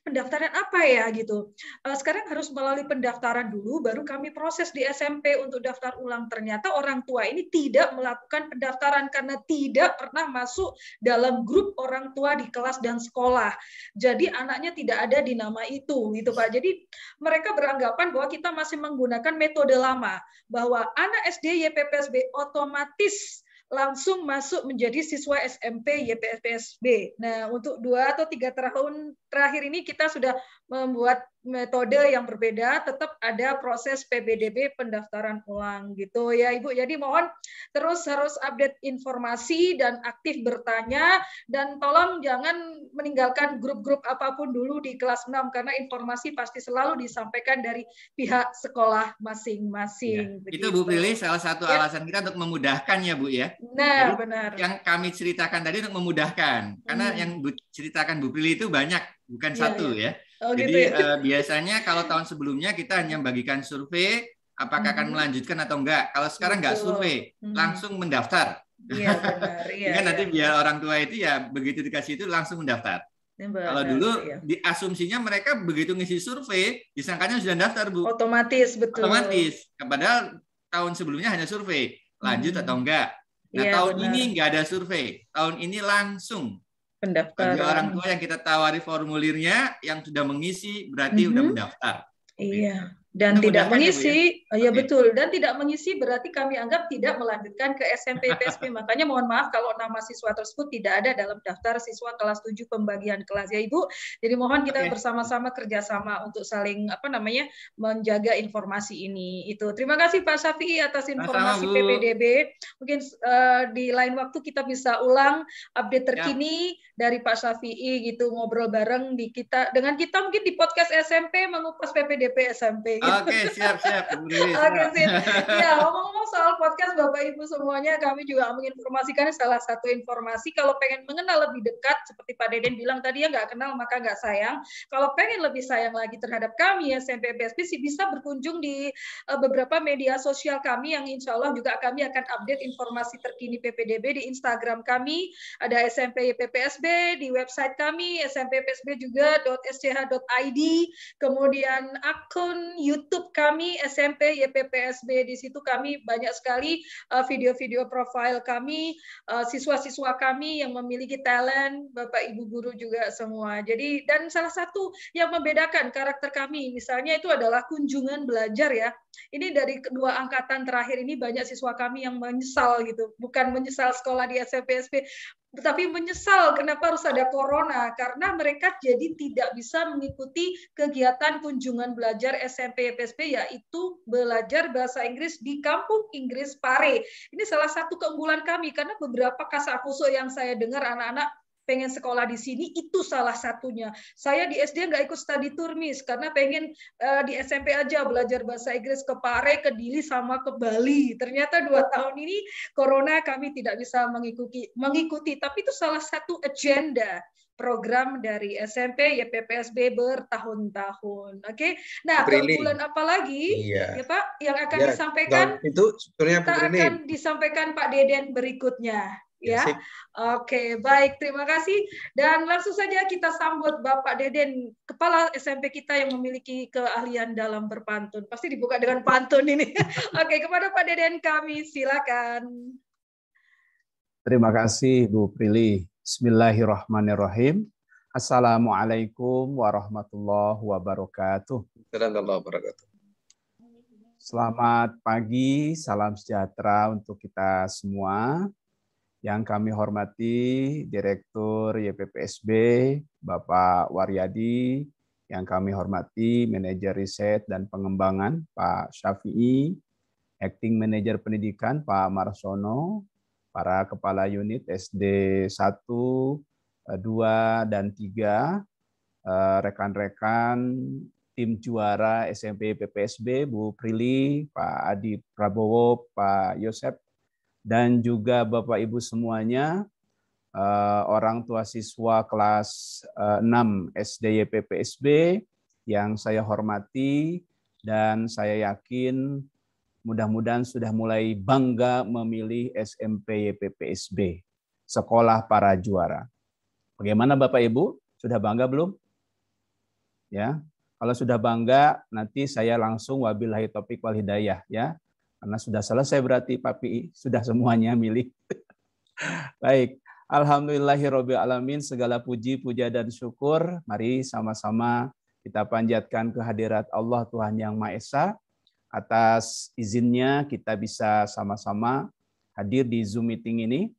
Pendaftaran apa ya gitu. Sekarang harus melalui pendaftaran dulu, baru kami proses di SMP untuk daftar ulang. Ternyata orang tua ini tidak melakukan pendaftaran karena tidak pernah masuk dalam grup orang tua di kelas dan sekolah. Jadi anaknya tidak ada di nama itu, gitu Pak. Jadi mereka beranggapan bahwa kita masih menggunakan metode lama, bahwa anak SD YPPSB otomatis langsung masuk menjadi siswa SMP YPPSB. Nah, untuk 2 atau 3 tahun terakhir ini kita sudah membuat metode yang berbeda, tetap ada proses PBDB pendaftaran ulang gitu ya Ibu. Jadi mohon terus harus update informasi dan aktif bertanya, dan tolong jangan meninggalkan grup-grup apapun dulu di kelas 6 karena informasi pasti selalu disampaikan dari pihak sekolah masing-masing. Ya, itu Bu Prilly salah satu alasan kita untuk memudahkan ya Bu ya. Nah, jadi, benar. Yang kami ceritakan tadi untuk memudahkan, karena yang ceritakan Bu Prilly itu banyak, bukan satu ya. Oh, jadi gitu ya? Biasanya kalau tahun sebelumnya kita hanya bagikan survei, apakah akan melanjutkan atau enggak. Kalau sekarang enggak survei, langsung mendaftar. Iya, benar. Iya, nanti biar orang tua itu ya begitu dikasih itu langsung mendaftar. Kalau dulu diasumsinya mereka begitu ngisi survei, disangkanya sudah daftar Bu. Otomatis, betul. Otomatis. Padahal tahun sebelumnya hanya survei. lanjut atau enggak. Nah, Iya, tahun benar. ini nggak ada survei. Tahun ini langsung. Bagi Pendaftaran. orang tua yang kita tawari formulirnya, yang sudah mengisi berarti udah mendaftar. Iya. Dan Kita tidak mudahkan ya, Bu, ya? mengisi, ya Oke. betul. Dan tidak mengisi berarti kami anggap tidak melanjutkan ke SMP PSB. Makanya mohon maaf kalau nama siswa tersebut tidak ada dalam daftar siswa kelas 7 pembagian kelas ya Ibu. Jadi mohon kita Oke. bersama-sama kerjasama untuk saling menjaga informasi ini. Itu. Terima kasih Pak Syafi'i atas informasi Sama-sama, Bu. PPDB. Mungkin di lain waktu kita bisa ulang update terkini dari Pak Syafi'i gitu, ngobrol bareng dengan kita mungkin di podcast SMP mengupas PPDB SMP. Oke, siap. Oke, sip. Ya, ngomong-ngomong soal podcast Bapak Ibu semuanya, kami juga menginformasikan salah satu informasi kalau pengen mengenal lebih dekat, seperti Pak Deden bilang tadi ya, nggak kenal maka nggak sayang. Kalau pengen lebih sayang lagi terhadap kami SMP PSB sih bisa berkunjung di beberapa media sosial kami yang insya Allah juga kami akan update informasi terkini PPDB di Instagram kami, ada SMP YPPSB, di website kami smpsb juga .sch.id, kemudian akun YouTube kami SMP YPPSB. Di situ kami banyak sekali video-video profil kami, siswa-siswa kami yang memiliki talent, Bapak Ibu guru juga semua. Jadi dan salah satu yang membedakan karakter kami misalnya itu adalah kunjungan belajar ya. Ini dari kedua angkatan terakhir ini banyak siswa kami yang menyesal gitu, bukan menyesal sekolah di SMPSB, tetapi menyesal kenapa harus ada corona, karena mereka jadi tidak bisa mengikuti kegiatan kunjungan belajar SMP PSB, yaitu belajar bahasa Inggris di Kampung Inggris Pare. Ini salah satu keunggulan kami, karena beberapa kasakusuk yang saya dengar anak-anak pengen sekolah di sini, itu salah satunya. Saya di SD nggak ikut study tour, Miss, karena pengen di SMP aja belajar bahasa Inggris ke Pare, ke Dili, sama ke Bali. Ternyata 2 tahun ini Corona kami tidak bisa mengikuti. Tapi itu salah satu agenda program dari SMP YPPSB bertahun-tahun. Oke. Nah, keunggulan apa lagi ya Pak yang akan disampaikan? Itu sebetulnya kita akan disampaikan Pak Deden berikutnya. Ya, oke, baik, terima kasih. Dan langsung saja kita sambut Bapak Deden, Kepala SMP kita yang memiliki keahlian dalam berpantun. Pasti dibuka dengan pantun ini. Oke, kepada Pak Deden kami silakan. Terima kasih Bu Prilly. Bismillahirrahmanirrahim. Assalamualaikum warahmatullahi wabarakatuh. Selamat pagi, salam sejahtera untuk kita semua. Yang kami hormati Direktur YPPSB, Bapak Waryadi, yang kami hormati Manajer Riset dan Pengembangan, Pak Syafi'i, Acting Manajer Pendidikan, Pak Marsono, para Kepala Unit SD 1, 2, dan 3, rekan-rekan tim juara SMP PPSB, Bu Prilly, Pak Adi Prabowo, Pak Yosep, dan juga Bapak Ibu semuanya, orang tua siswa kelas 6 SD YPPSB yang saya hormati, dan saya yakin mudah-mudahan sudah mulai bangga memilih SMP YPPSB, Sekolah Para Juara. Bagaimana Bapak Ibu? Sudah bangga belum? Ya. Kalau sudah bangga, nanti saya langsung wabillahi taufiq wal hidayah ya. Karena sudah selesai berarti Pak Pi, sudah semuanya milih. Baik, alhamdulillahirabbil alamin, segala puji, puja dan syukur mari sama-sama kita panjatkan kehadirat Allah Tuhan Yang Maha Esa. Atas izinnya kita bisa sama-sama hadir di Zoom meeting ini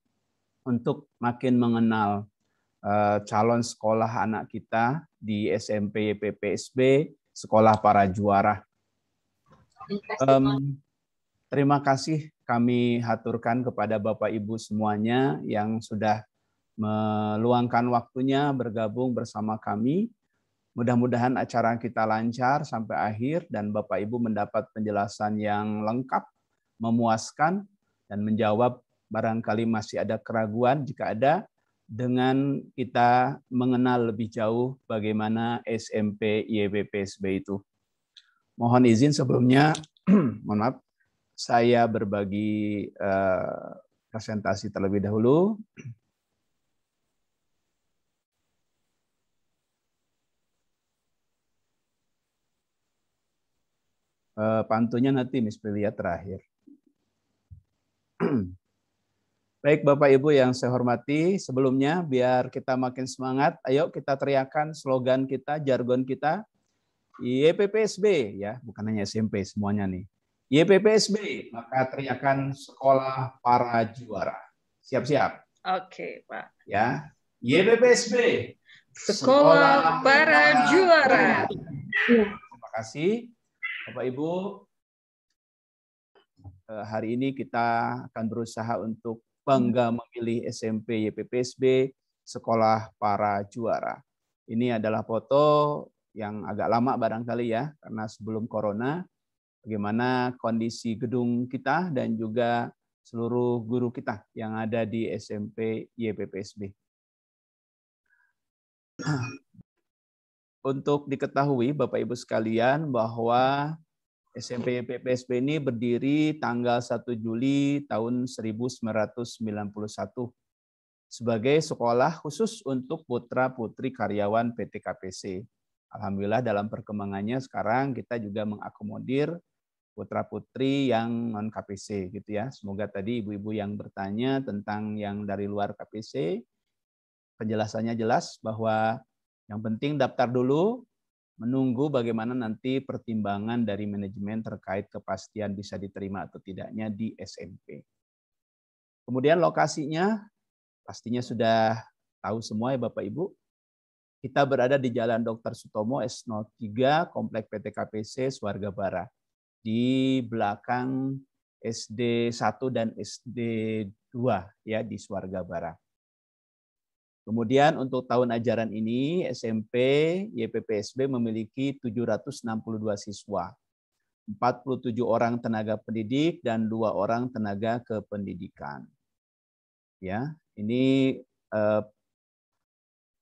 untuk makin mengenal calon sekolah anak kita di SMP YPPSB, Sekolah Para Juara. Terima kasih kami haturkan kepada Bapak Ibu semuanya yang sudah meluangkan waktunya bergabung bersama kami. Mudah-mudahan acara kita lancar sampai akhir dan Bapak Ibu mendapat penjelasan yang lengkap, memuaskan, dan menjawab barangkali masih ada keraguan jika ada, dengan kita mengenal lebih jauh bagaimana SMP YPPSB itu. Mohon izin sebelumnya, mohon maaf, saya berbagi presentasi terlebih dahulu. Pantunnya nanti Miss Prilia terakhir. Baik Bapak Ibu yang saya hormati, sebelumnya biar kita makin semangat, ayo kita teriakan slogan kita, jargon kita, YPPSB ya, bukan hanya SMP semuanya nih. YPPSB, maka teriakan sekolah para juara. Siap-siap. Oke, Pak. Ya. YPPSB, Sekolah para juara. Terima kasih Bapak Ibu. Hari ini kita akan berusaha untuk bangga memilih SMP YPPSB Sekolah Para Juara. Ini adalah foto yang agak lama barangkali ya, karena sebelum corona, bagaimana kondisi gedung kita dan juga seluruh guru kita yang ada di SMP YPPSB. Untuk diketahui Bapak Ibu sekalian bahwa SMP YPPSB ini berdiri tanggal 1 Juli tahun 1991 sebagai sekolah khusus untuk putra-putri karyawan PT KPC. Alhamdulillah dalam perkembangannya sekarang kita juga mengakomodir putra-putri yang non KPC gitu ya. Semoga tadi ibu-ibu yang bertanya tentang yang dari luar KPC penjelasannya jelas bahwa yang penting daftar dulu, menunggu bagaimana nanti pertimbangan dari manajemen terkait kepastian bisa diterima atau tidaknya di SMP. Kemudian lokasinya pastinya sudah tahu semua ya Bapak Ibu. Kita berada di Jalan Dr. Sutomo S03 Komplek PT KPC Swarga Bara. Di belakang SD 1 dan SD 2 ya di Swarga Bara. Kemudian untuk tahun ajaran ini SMP YPPSB memiliki 762 siswa, 47 orang tenaga pendidik dan 2 orang tenaga kependidikan. Ya, ini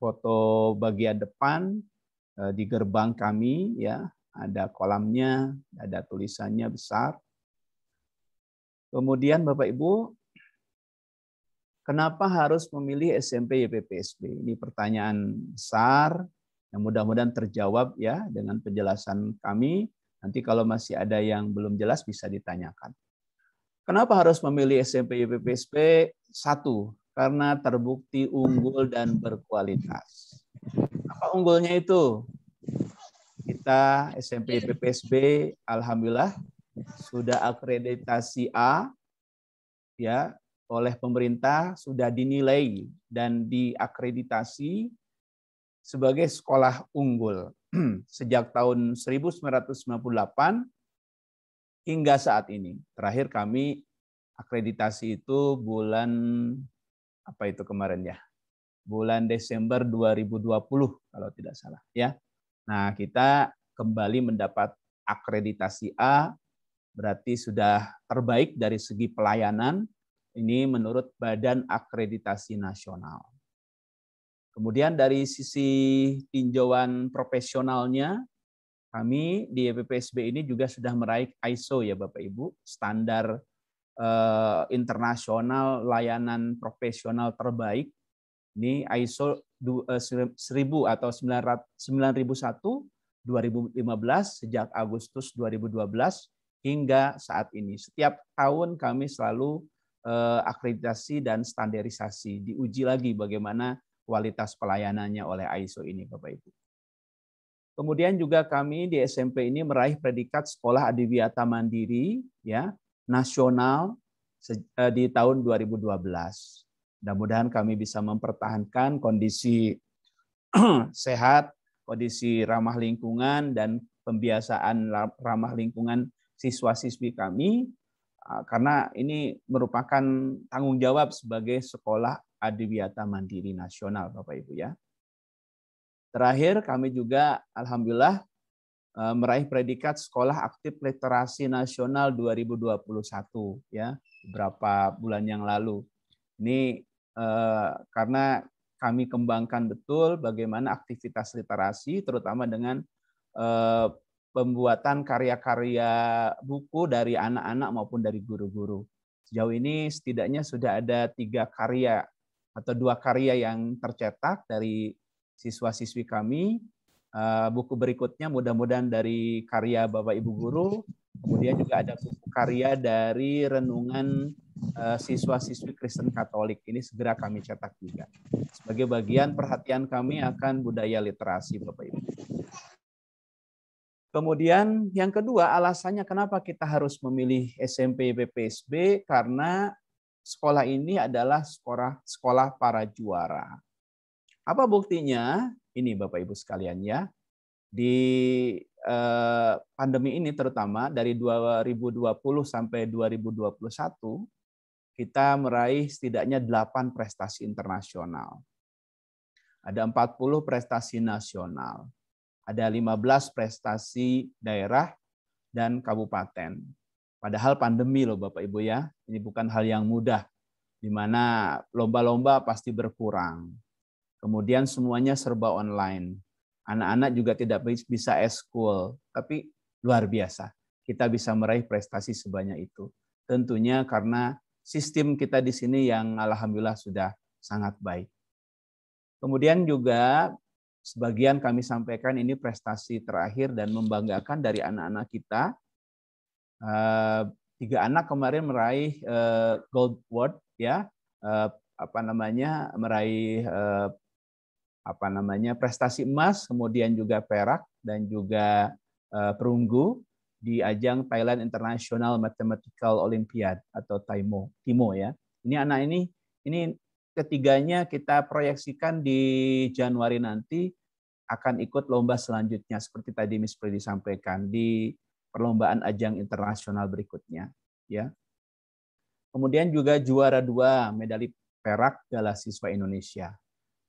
foto bagian depan di gerbang kami ya, ada kolamnya, ada tulisannya besar. Kemudian Bapak Ibu, kenapa harus memilih SMP YPPSB? Ini pertanyaan besar yang mudah-mudahan terjawab ya dengan penjelasan kami. Nanti kalau masih ada yang belum jelas bisa ditanyakan. Kenapa harus memilih SMP YPPSB? 1, karena terbukti unggul dan berkualitas. Apa unggulnya itu? Kita SMP YPPSB alhamdulillah sudah akreditasi A ya, oleh pemerintah, sudah dinilai dan diakreditasi sebagai sekolah unggul sejak tahun 1998 hingga saat ini. Terakhir kami akreditasi itu bulan apa itu kemarin ya? Bulan Desember 2020 kalau tidak salah ya. Nah, kita kembali mendapat akreditasi A, berarti sudah terbaik dari segi pelayanan. Ini menurut Badan Akreditasi Nasional. Kemudian dari sisi tinjauan profesionalnya, kami di YPPSB ini juga sudah meraih ISO ya Bapak Ibu, standar internasional layanan profesional terbaik. Ini ISO 1000 atau 9001 2015 sejak Agustus 2012 hingga saat ini. Setiap tahun kami selalu akreditasi dan standarisasi, diuji lagi bagaimana kualitas pelayanannya oleh ISO ini Bapak Ibu. Kemudian juga kami di SMP ini meraih predikat sekolah adiwiyata mandiri ya nasional di tahun 2012. Mudah-mudahan kami bisa mempertahankan kondisi sehat, kondisi ramah lingkungan dan pembiasaan ramah lingkungan siswa-siswi kami. Karena ini merupakan tanggung jawab sebagai sekolah adiwiyata mandiri nasional Bapak Ibu ya. Terakhir kami juga alhamdulillah meraih predikat sekolah aktif literasi nasional 2021 ya, beberapa bulan yang lalu. Ini karena kami kembangkan betul bagaimana aktivitas literasi terutama dengan pembuatan karya-karya buku dari anak-anak maupun dari guru-guru. Sejauh ini setidaknya sudah ada 3 karya atau 2 karya yang tercetak dari siswa-siswi kami. buku berikutnya mudah-mudahan dari karya Bapak Ibu Guru. Kemudian juga ada buku karya dari renungan siswa-siswi Kristen Katolik. Ini segera kami cetak juga. Sebagai bagian perhatian kami akan budaya literasi, Bapak Ibu. Kemudian yang kedua, alasannya kenapa kita harus memilih SMP PPSB, karena sekolah ini adalah sekolah para juara. Apa buktinya? Ini Bapak Ibu sekalian ya. Di pandemi ini terutama dari 2020 sampai 2021 kita meraih setidaknya 8 prestasi internasional. Ada 40 prestasi nasional. Ada 15 prestasi daerah dan kabupaten. Padahal pandemi loh Bapak Ibu ya. Ini bukan hal yang mudah di mana lomba-lomba pasti berkurang. Kemudian semuanya serba online. Anak-anak juga tidak bisa eskul, tapi luar biasa. Kita bisa meraih prestasi sebanyak itu. Tentunya karena sistem kita di sini yang alhamdulillah sudah sangat baik. Kemudian juga sebagian kami sampaikan ini prestasi terakhir dan membanggakan dari anak-anak kita. 3 anak kemarin meraih Gold Award ya, meraih prestasi emas, kemudian juga perak dan juga perunggu di ajang Thailand International Mathematical Olympiad atau TIMO ya. Ini anak ini ketiganya kita proyeksikan di Januari nanti akan ikut lomba selanjutnya seperti tadi Miss Pridi sampaikan di perlombaan ajang internasional berikutnya ya. Kemudian juga juara 2 medali perak Galah Siswa Indonesia.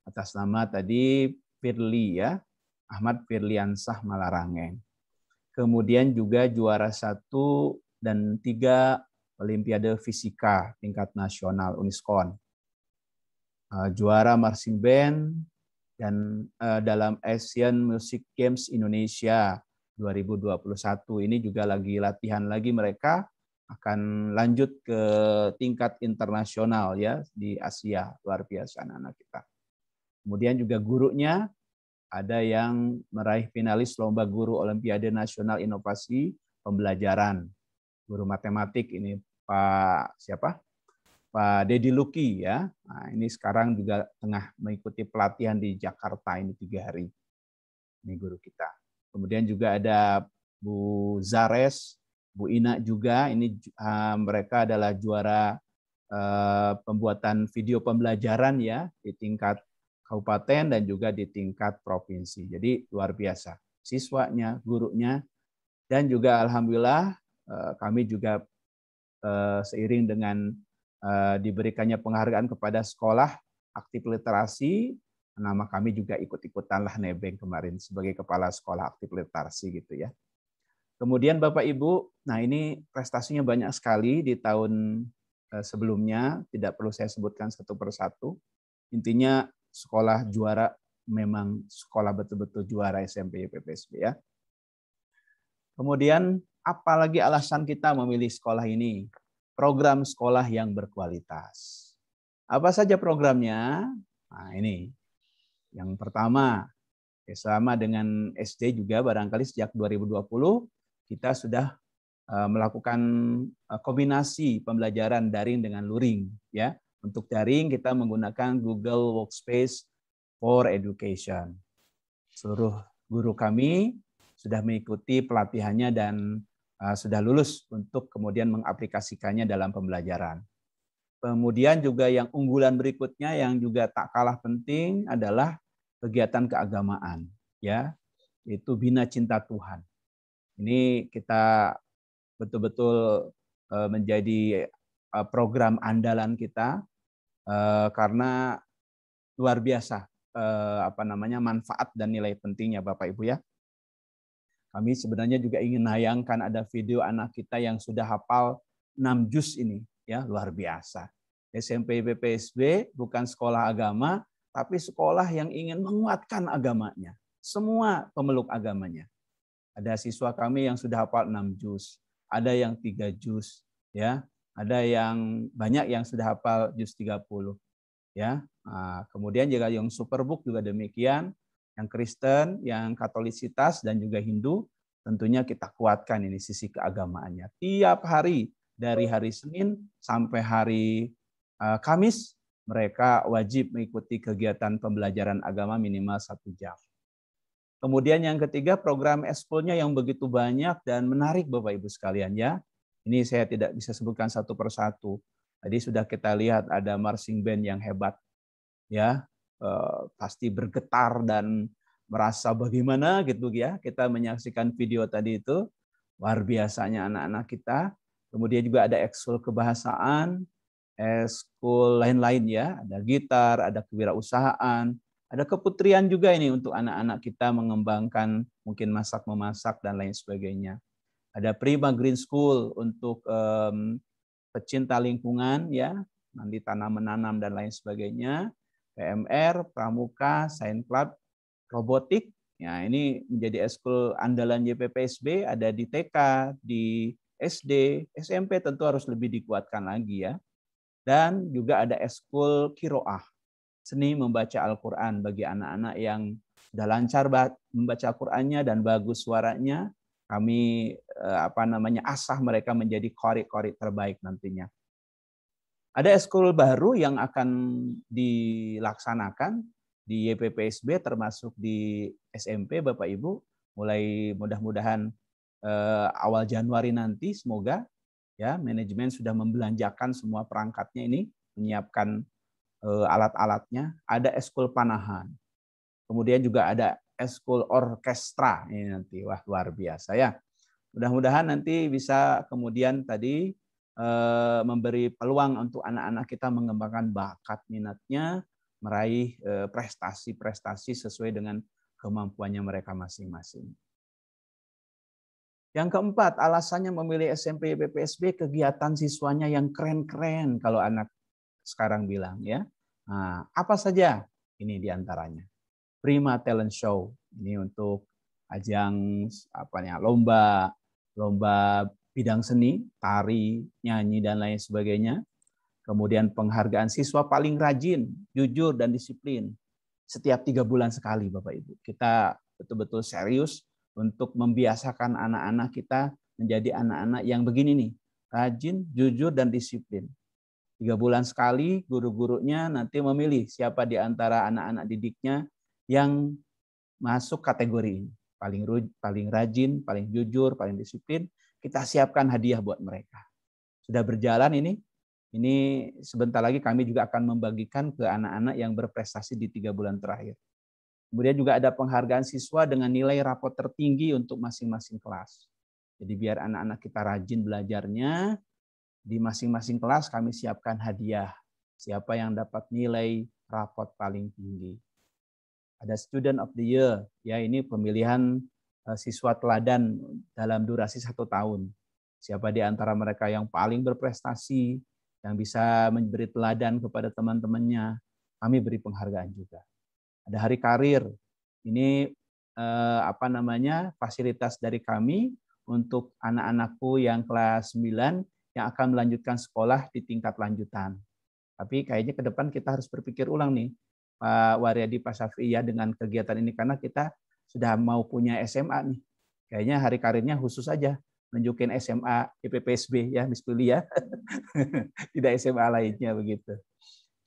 Atas nama tadi Firly ya, Ahmad Firliansah Malarangeng. Kemudian juga juara 1 dan 3 Olimpiade Fisika tingkat nasional Uniskon. Juara marching band dan dalam Asian Music Games Indonesia 2021 ini juga lagi latihan lagi, mereka akan lanjut ke tingkat internasional ya di Asia. Luar biasa anak-anak kita. Kemudian juga gurunya ada yang meraih finalis lomba guru Olimpiade Nasional Inovasi Pembelajaran. Guru matematik ini Pak Dedi Luki ya. Nah, ini sekarang juga tengah mengikuti pelatihan di Jakarta ini 3 hari. Ini guru kita. Kemudian juga ada Bu Zares, Bu Ina juga. Ini mereka adalah juara pembuatan video pembelajaran ya di tingkat kabupaten dan juga di tingkat provinsi. Jadi luar biasa. Siswanya, gurunya, dan juga alhamdulillah kami juga seiring dengan diberikannya penghargaan kepada sekolah aktif literasi, nama kami juga ikut-ikutanlah nebeng kemarin sebagai kepala sekolah aktif literasi gitu ya. Kemudian Bapak Ibu, nah ini prestasinya banyak sekali di tahun sebelumnya, tidak perlu saya sebutkan satu persatu. Intinya sekolah juara, memang sekolah betul-betul juara SMP PPSB ya. Kemudian apalagi alasan kita memilih sekolah ini? Program sekolah yang berkualitas. Apa saja programnya? Nah ini. Yang pertama, sama dengan SD juga barangkali sejak 2020 kita sudah melakukan kombinasi pembelajaran daring dengan luring ya. Untuk daring kita menggunakan Google Workspace for Education. Seluruh guru kami sudah mengikuti pelatihannya dan sudah lulus untuk kemudian mengaplikasikannya dalam pembelajaran. Kemudian juga yang unggulan berikutnya yang juga tak kalah penting adalah kegiatan keagamaan, ya, itu Bina Cinta Tuhan. Ini kita betul-betul menjadi program andalan kita. Karena luar biasa manfaat dan nilai pentingnya Bapak Ibu ya. Kami sebenarnya juga ingin menayangkan ada video anak kita yang sudah hafal 6 juz ini ya, luar biasa. SMP PPSB bukan sekolah agama tapi sekolah yang ingin menguatkan agamanya. Semua pemeluk agamanya. Ada siswa kami yang sudah hafal 6 juz, ada yang 3 juz ya. Ada yang banyak yang sudah hafal juz 30 ya. Nah, kemudian juga yang Superbook juga demikian. Yang Kristen, yang Katolisitas, dan juga Hindu, tentunya kita kuatkan ini sisi keagamaannya. Tiap hari, dari hari Senin sampai hari Kamis, mereka wajib mengikuti kegiatan pembelajaran agama minimal 1 jam. Kemudian yang ketiga, program ekskulnya yang begitu banyak dan menarik Bapak Ibu sekalian ya. Ini saya tidak bisa sebutkan satu persatu. Tadi sudah kita lihat ada marching band yang hebat, ya, pasti bergetar dan merasa bagaimana gitu ya. Kita menyaksikan video tadi itu, luar biasanya anak-anak kita. Kemudian juga ada ekskul kebahasaan, ekskul lain-lain ya, ada gitar, ada kewirausahaan, ada keputrian juga ini untuk anak-anak kita mengembangkan mungkin masak-memasak dan lain sebagainya. Ada Prima Green School untuk pecinta lingkungan ya, nanti tanam menanam dan lain sebagainya. PMR, Pramuka, Science Club, robotik. Ya, ini menjadi ekskul andalan YPPSB, ada di TK, di SD, SMP tentu harus lebih dikuatkan lagi ya. Dan juga ada ekskul Kiroah, seni membaca Al-Quran bagi anak-anak yang sudah lancar membaca Al-Qurannya dan bagus suaranya. Kami asah mereka menjadi qari-qari terbaik nantinya. Ada ekskul baru yang akan dilaksanakan di YPPSB termasuk di SMP Bapak Ibu, mulai mudah-mudahan awal Januari nanti semoga ya manajemen sudah membelanjakan semua perangkatnya ini, menyiapkan alat-alatnya. Ada ekskul panahan. Kemudian juga ada ekskul orkestra ini nanti, wah luar biasa ya. Mudah-mudahan nanti bisa kemudian tadi memberi peluang untuk anak-anak kita mengembangkan bakat minatnya, meraih prestasi-prestasi sesuai dengan kemampuannya mereka masing-masing. Yang keempat, alasannya memilih SMP YPPSB, kegiatan siswanya yang keren-keren kalau anak sekarang bilang ya. Nah, apa saja? Ini diantaranya. Prima Talent Show, ini untuk ajang lomba bidang seni, tari, nyanyi, dan lain sebagainya. Kemudian penghargaan siswa paling rajin, jujur, dan disiplin. Setiap 3 bulan sekali, Bapak Ibu. Kita betul-betul serius untuk membiasakan anak-anak kita menjadi anak-anak yang begini nih. Rajin, jujur, dan disiplin. 3 bulan sekali, guru-gurunya nanti memilih siapa di antara anak-anak didiknya yang masuk kategori ini. Paling rajin, paling jujur, paling disiplin. Kita siapkan hadiah buat mereka. Sudah berjalan ini. Ini sebentar lagi kami juga akan membagikan ke anak-anak yang berprestasi di 3 bulan terakhir. Kemudian juga ada penghargaan siswa dengan nilai rapot tertinggi untuk masing-masing kelas. Jadi biar anak-anak kita rajin belajarnya, di masing-masing kelas kami siapkan hadiah. Siapa yang dapat nilai rapot paling tinggi. Ada Student of the Year, ya ini pemilihan siswa teladan dalam durasi 1 tahun. Siapa di antara mereka yang paling berprestasi, yang bisa memberi teladan kepada teman-temannya, kami beri penghargaan juga. Ada Hari Karir, ini fasilitas dari kami untuk anak-anakku yang kelas 9 yang akan melanjutkan sekolah di tingkat lanjutan. Tapi kayaknya ke depan kita harus berpikir ulang nih, Pak Waryadi, Pak Syafi'i ya, dengan kegiatan ini, karena kita sudah mau punya SMA nih. Kayaknya Hari Karirnya khusus aja, nunjukin SMA YPPSB ya, bismillah ya. Tidak SMA lainnya begitu.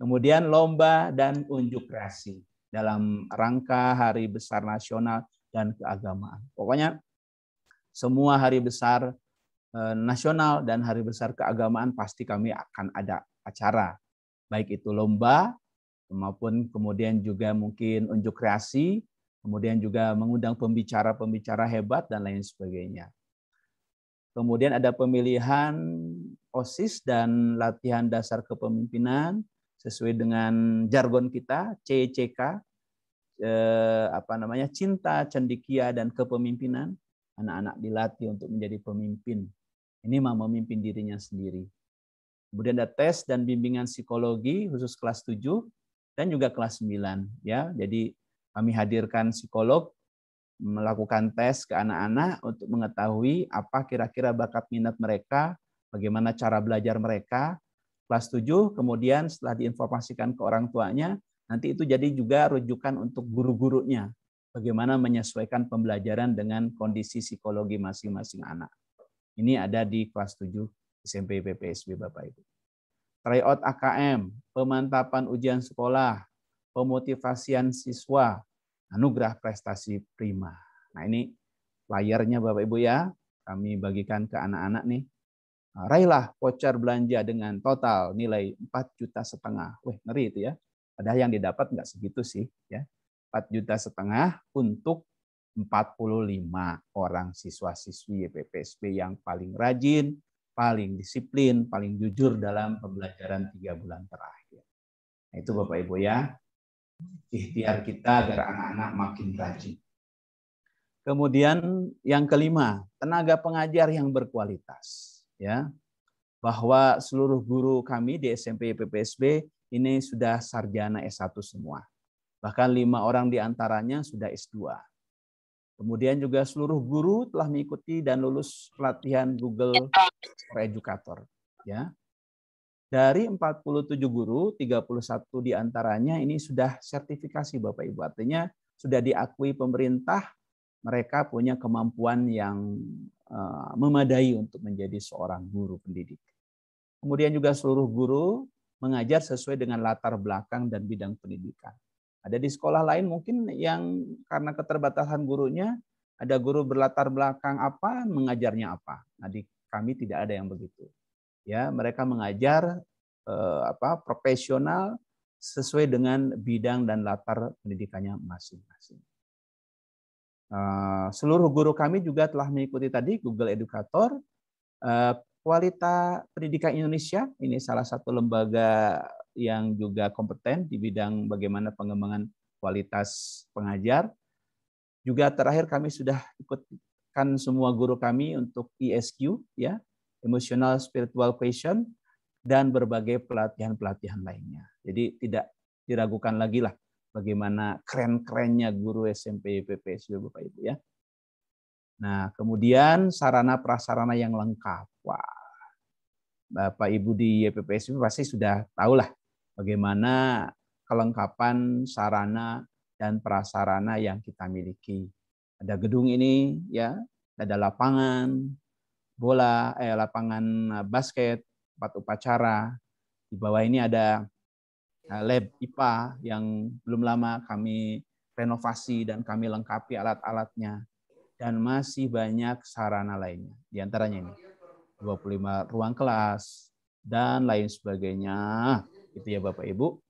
Kemudian lomba dan unjuk rasa dalam rangka Hari Besar Nasional dan Keagamaan. Pokoknya semua hari besar nasional dan hari besar keagamaan pasti kami akan ada acara. Baik itu lomba maupun kemudian juga mungkin unjuk rasa, kemudian juga mengundang pembicara-pembicara hebat dan lain sebagainya. Kemudian ada pemilihan OSIS dan latihan dasar kepemimpinan sesuai dengan jargon kita CCK, cinta, cendekia, dan kepemimpinan. Anak-anak dilatih untuk menjadi pemimpin. Ini mau memimpin dirinya sendiri. Kemudian ada tes dan bimbingan psikologi khusus kelas 7 dan juga kelas 9 ya. Jadi kami hadirkan psikolog melakukan tes ke anak-anak untuk mengetahui apa kira-kira bakat minat mereka, bagaimana cara belajar mereka. Kelas 7 kemudian setelah diinformasikan ke orang tuanya, nanti itu jadi juga rujukan untuk guru-gurunya. bagaimana menyesuaikan pembelajaran dengan kondisi psikologi masing-masing anak. Ini ada di kelas 7 SMP PPSB Bapak Ibu. Tryout AKM, pemantapan ujian sekolah, pemotivasian siswa, anugerah prestasi prima. Nah ini layarnya Bapak Ibu ya, kami bagikan ke anak-anak nih. Raihlah voucher belanja dengan total nilai 4,5 juta. Wih, ngeri itu ya. Padahal yang didapat nggak segitu sih ya. 4,5 juta untuk 45 orang siswa-siswi YPPSB yang paling rajin, paling disiplin, paling jujur dalam pembelajaran 3 bulan terakhir. Nah, itu Bapak Ibu ya, ikhtiar kita agar anak-anak makin rajin. Kemudian yang kelima, tenaga pengajar yang berkualitas. Ya, bahwa seluruh guru kami di SMP YPPSB ini sudah sarjana S1 semua. Bahkan 5 orang diantaranya sudah S2. Kemudian juga seluruh guru telah mengikuti dan lulus pelatihan Google for Educator. Ya. Dari 47 guru, 31 diantaranya ini sudah sertifikasi Bapak Ibu. Artinya sudah diakui pemerintah, mereka punya kemampuan yang memadai untuk menjadi seorang guru pendidik. Kemudian juga seluruh guru mengajar sesuai dengan latar belakang dan bidang pendidikan. Ada di sekolah lain mungkin yang karena keterbatasan gurunya, ada guru berlatar belakang apa, mengajarnya apa. Nah, di kami tidak ada yang begitu. Ya, mereka mengajar profesional sesuai dengan bidang dan latar pendidikannya masing-masing. Seluruh guru kami juga telah mengikuti tadi Google Educator. Kualitas Pendidikan Indonesia ini salah satu lembaga yang juga kompeten di bidang bagaimana pengembangan kualitas pengajar. Juga terakhir kami sudah ikutkan semua guru kami untuk ESQ, ya, Emotional Spiritual Quotient, dan berbagai pelatihan-pelatihan lainnya. Jadi tidak diragukan lagi lah bagaimana keren-kerennya guru SMP YPPSB Bapak Ibu ya. Nah, kemudian sarana prasarana yang lengkap. Wah, Bapak Ibu di YPPSB pasti sudah tahu lah bagaimana kelengkapan sarana dan prasarana yang kita miliki. Ada gedung ini ya, ada lapangan bola, lapangan basket, tempat upacara. Di bawah ini ada lab IPA yang belum lama kami renovasi dan kami lengkapi alat-alatnya. Dan masih banyak sarana lainnya. Di antaranya ini 25 ruang kelas dan lain sebagainya. Itu ya Bapak Ibu.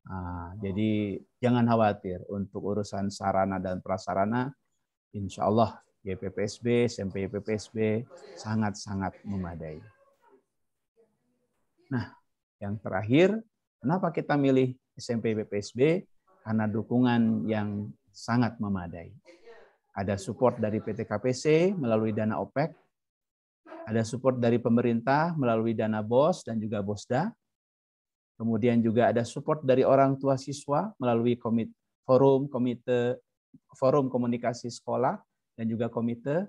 Nah, jadi jangan khawatir untuk urusan sarana dan prasarana. Insya Allah YPPSB, SMP YPPSB sangat-sangat memadai. Nah, yang terakhir, kenapa kita milih SMP YPPSB? Karena dukungan yang sangat memadai. Ada support dari PT KPC melalui dana OPEC, ada support dari pemerintah melalui dana BOS dan juga BOSDA. Kemudian juga ada support dari orang tua siswa melalui forum komunikasi sekolah dan juga komite,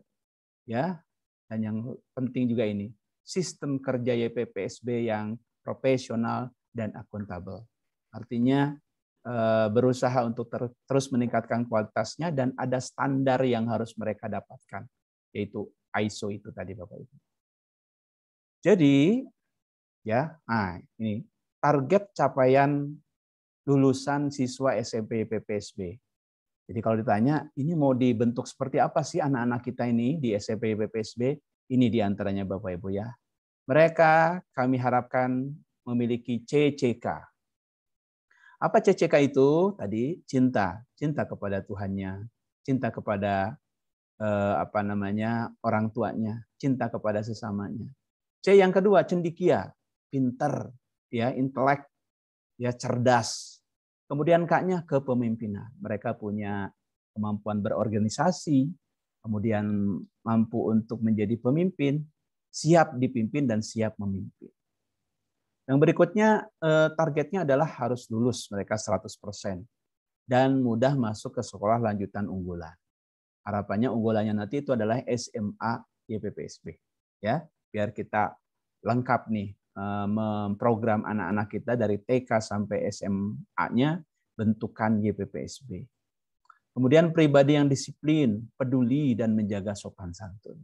ya. Dan yang penting juga ini, sistem kerja YPPSB yang profesional dan akuntabel. Artinya berusaha untuk terus meningkatkan kualitasnya dan ada standar yang harus mereka dapatkan, yaitu ISO itu tadi Bapak Ibu. Jadi ya, ini target capaian lulusan siswa SMP YPPSB. Jadi kalau ditanya, ini mau dibentuk seperti apa sih anak-anak kita ini di SMP YPPSB? Ini diantaranya Bapak Ibu ya. Mereka kami harapkan memiliki CCK. Apa CCK itu? Tadi cinta kepada Tuhannya, cinta kepada orang tuanya, cinta kepada sesamanya. C yang kedua, cendikia, pinter, ya, intelek, ya, cerdas. Kemudian K-nya kepemimpinan. Mereka punya kemampuan berorganisasi, kemudian mampu untuk menjadi pemimpin, siap dipimpin dan siap memimpin. Yang berikutnya targetnya adalah harus lulus mereka 100% dan mudah masuk ke sekolah lanjutan unggulan. Harapannya unggulannya nanti itu adalah SMA YPPSB. Ya, biar kita lengkap nih memprogram anak-anak kita dari TK sampai SMA-nya bentukan YPPSB. Kemudian pribadi yang disiplin, peduli, dan menjaga sopan santun.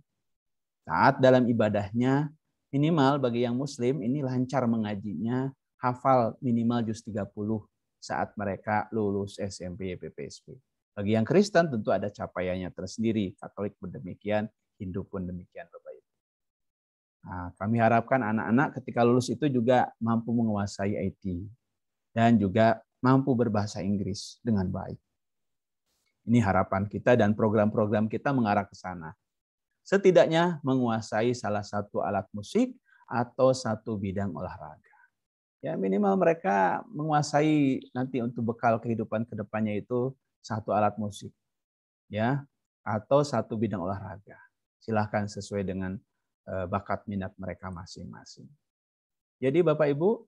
Saat dalam ibadahnya, minimal bagi yang muslim ini lancar mengajinya, hafal minimal juz 30 saat mereka lulus SMP YPPSB. Bagi yang Kristen tentu ada capaiannya tersendiri, Katolik pun demikian, Hindu pun demikian, Bapak Ibu. Nah, kami harapkan anak-anak ketika lulus itu juga mampu menguasai IT dan juga mampu berbahasa Inggris dengan baik. Ini harapan kita dan program-program kita mengarah ke sana. Setidaknya menguasai salah satu alat musik atau satu bidang olahraga. Ya minimal mereka menguasai nanti untuk bekal kehidupan ke depannya itu satu alat musik. Ya, atau satu bidang olahraga. Silahkan sesuai dengan bakat minat mereka masing-masing. Jadi Bapak Ibu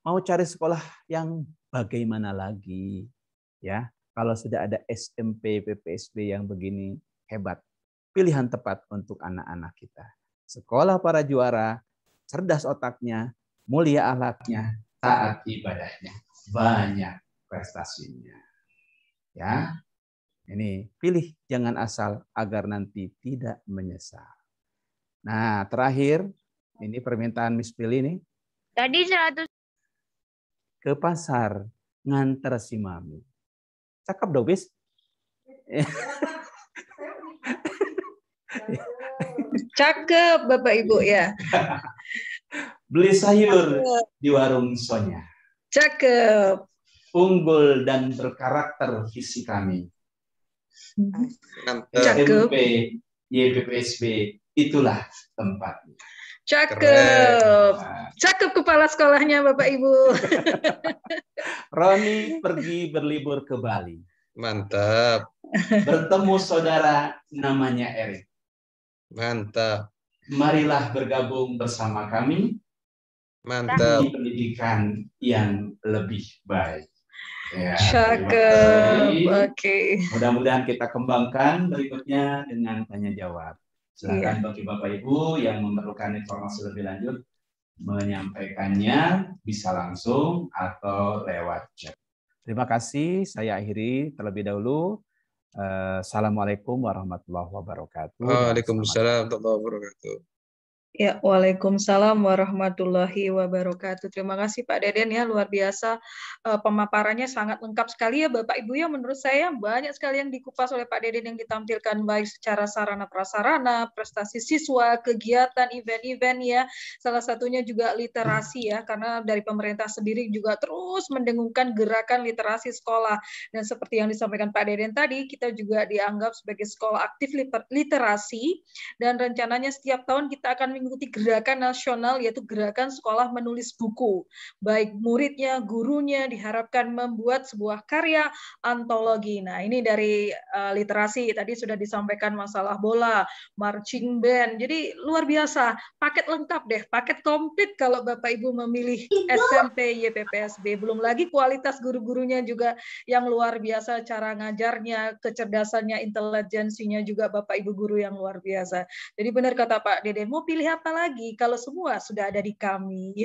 mau cari sekolah yang bagaimana lagi? Ya, kalau sudah ada SMP, PPSB yang begini hebat, pilihan tepat untuk anak-anak kita. Sekolah para juara, cerdas otaknya, mulia akhlaknya, taat ibadahnya, banyak prestasinya. Ya, ini pilih jangan asal agar nanti tidak menyesal. Nah, terakhir ini permintaan Miss Pili nih. Tadi 100. Ke pasar nganter si mami. Cakep dong, Bis. Cakep Bapak Ibu ya. Beli sayur di warung Sonya. Cakep. Unggul dan berkarakter visi kami. Cakep. SMP, YPPSB, itulah tempatnya. Cakep. Cakep kepala sekolahnya Bapak Ibu. Roni pergi berlibur ke Bali. Mantap. Bertemu saudara namanya Erik. Mantap. Marilah bergabung bersama kami. Mantap. Di pendidikan yang lebih baik. Ya, Cakep. Oke. Mudah-mudahan kita kembangkan berikutnya dengan tanya jawab. Silakan bagi Bapak Ibu yang memerlukan informasi lebih lanjut menyampaikannya bisa langsung atau lewat chat. Terima kasih. Saya akhiri terlebih dahulu. Assalamualaikum warahmatullahi wabarakatuh. Waalaikumsalam warahmatullahi wabarakatuh. Ya, waalaikumsalam warahmatullahi wabarakatuh. Terima kasih Pak Deden ya, luar biasa pemaparannya sangat lengkap sekali ya Bapak Ibu ya. Menurut saya banyak sekali yang dikupas oleh Pak Deden yang ditampilkan baik secara sarana prasarana, prestasi siswa, kegiatan, event-event ya. Salah satunya juga literasi ya, karena dari pemerintah sendiri juga terus mendengungkan gerakan literasi sekolah. Dan seperti yang disampaikan Pak Deden tadi, kita juga dianggap sebagai sekolah aktif literasi dan rencananya setiap tahun kita akan mengikuti gerakan nasional yaitu gerakan sekolah menulis buku. Baik muridnya, gurunya diharapkan membuat sebuah karya antologi. Nah, ini dari literasi tadi sudah disampaikan masalah bola, marching band. Jadi luar biasa, paket lengkap deh, paket komplit kalau Bapak Ibu memilih SMP YPPSB. Belum lagi kualitas guru-gurunya juga yang luar biasa, cara ngajarnya, kecerdasannya, intelijensinya juga Bapak Ibu guru yang luar biasa. Jadi benar kata Pak Deden, mau pilih apa lagi kalau semua sudah ada di kami.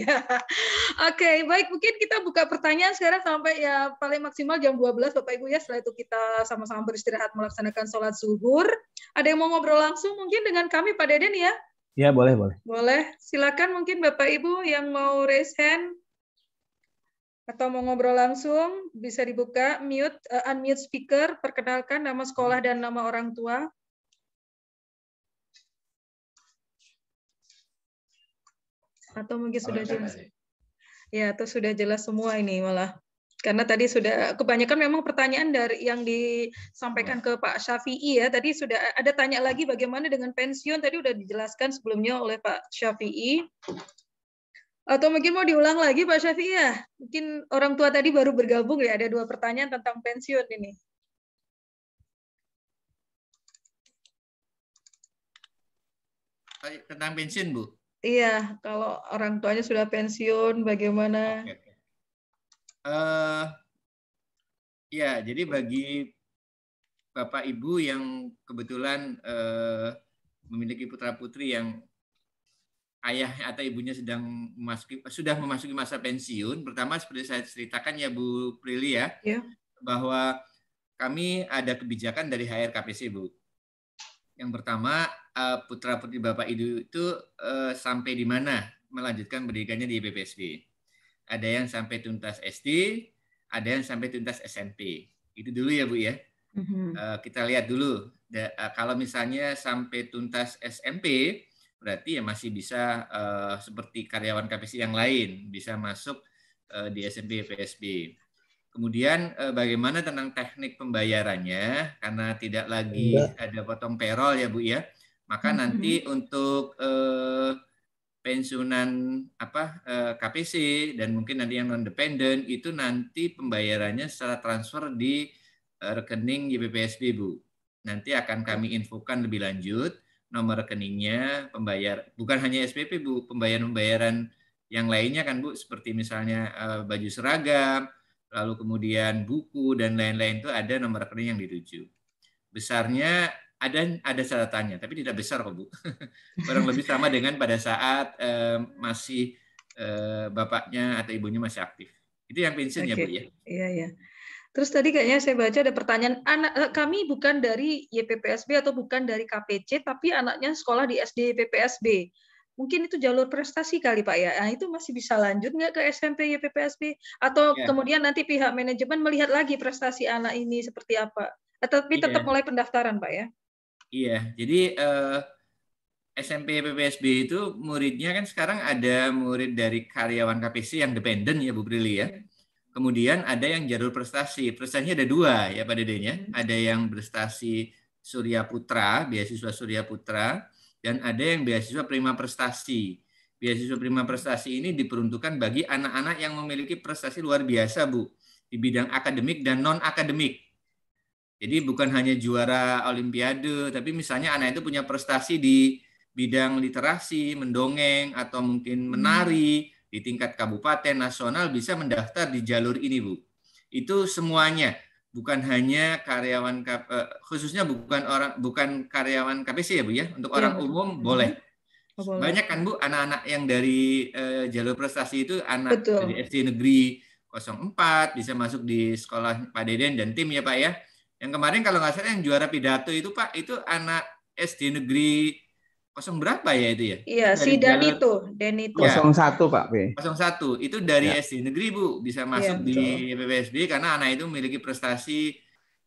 Oke, baik, mungkin kita buka pertanyaan sekarang sampai ya paling maksimal jam 12 Bapak Ibu ya. Setelah itu kita sama-sama beristirahat melaksanakan sholat zuhur. Ada yang mau ngobrol langsung mungkin dengan kami Pak Deden ya? Ya, boleh, boleh. Boleh, silakan mungkin Bapak Ibu yang mau raise hand atau mau ngobrol langsung bisa dibuka mute, unmute speaker, perkenalkan nama sekolah dan nama orang tua. Atau mungkin sudah jelas. Ya, atau sudah jelas semua ini malah. Karena tadi sudah kebanyakan memang pertanyaan dari yang disampaikan ke Pak Syafi'i ya. Tadi sudah ada tanya lagi bagaimana dengan pensiun, tadi sudah dijelaskan sebelumnya oleh Pak Syafi'i. Atau mungkin mau diulang lagi Pak Syafi'i ya? Mungkin orang tua tadi baru bergabung ya, ada 2 pertanyaan tentang pensiun ini. Tentang pensiun, Bu? Iya, kalau orang tuanya sudah pensiun, bagaimana? Okay. Ya, jadi bagi Bapak Ibu yang kebetulan memiliki putra-putri yang ayah atau ibunya sudah memasuki masa pensiun, pertama seperti saya ceritakan ya Bu Prilly ya, bahwa kami ada kebijakan dari HRKPC, Bu. Yang pertama, putra-putri Bapak Ibu itu sampai di mana melanjutkan pendidikannya di YPPSB. Ada yang sampai tuntas SD, ada yang sampai tuntas SMP. Itu dulu ya, Bu ya. Kita lihat dulu. Kalau misalnya sampai tuntas SMP, berarti ya masih bisa seperti karyawan KPC yang lain, bisa masuk di SMP YPPSB. Kemudian bagaimana tentang teknik pembayarannya, karena tidak lagi ada potong payroll ya Bu ya, maka nanti untuk pensiunan KPC dan mungkin nanti yang non dependen itu nanti pembayarannya secara transfer di rekening YPPSB Bu. Nanti akan kami infokan lebih lanjut nomor rekeningnya, bukan hanya SPP Bu, pembayaran yang lainnya kan Bu, seperti misalnya baju seragam, lalu kemudian buku dan lain-lain itu ada nomor rekening yang dituju. Besarnya ada catatannya, tapi tidak besar kok Bu. Kurang lebih sama dengan pada saat masih bapaknya atau ibunya masih aktif. Itu yang pensiun ya Bu ya. Iya ya. Terus tadi kayaknya saya baca ada pertanyaan, anak kami bukan dari YPPSB atau bukan dari KPC, tapi anaknya sekolah di SD YPPSB. Mungkin itu jalur prestasi kali Pak ya. Nah, itu masih bisa lanjut nggak ke SMP YPPSB? Atau kemudian nanti pihak manajemen melihat lagi prestasi anak ini seperti apa? Tapi tetap mulai pendaftaran Pak ya? Iya, jadi SMP YPPSB itu muridnya kan sekarang ada murid dari karyawan KPC yang dependen ya Bu Brili ya. Kemudian ada yang jalur prestasi. Prestasinya ada dua ya Pak Deden ya. Ada yang prestasi Surya Putra, beasiswa Surya Putra, dan ada yang beasiswa Prima Prestasi. Beasiswa Prima Prestasi ini diperuntukkan bagi anak-anak yang memiliki prestasi luar biasa, Bu, di bidang akademik dan non-akademik. Jadi bukan hanya juara olimpiade, tapi misalnya anak itu punya prestasi di bidang literasi, mendongeng, atau mungkin menari di tingkat kabupaten, nasional, bisa mendaftar di jalur ini, Bu. Itu semuanya. Bukan hanya karyawan khususnya bukan karyawan KPC ya Bu ya, untuk orang umum boleh. Banyak kan Bu anak-anak yang dari jalur prestasi itu anak dari SD Negeri 04 bisa masuk di sekolah Pak Deden dan tim ya Pak ya. Yang kemarin kalau nggak salah yang juara pidato itu Pak itu anak SD Negeri 0 berapa ya itu ya? Iya, si Danito. 01 Pak P. 01 itu dari SD Negeri Bu bisa masuk di YPPSB karena anak itu memiliki prestasi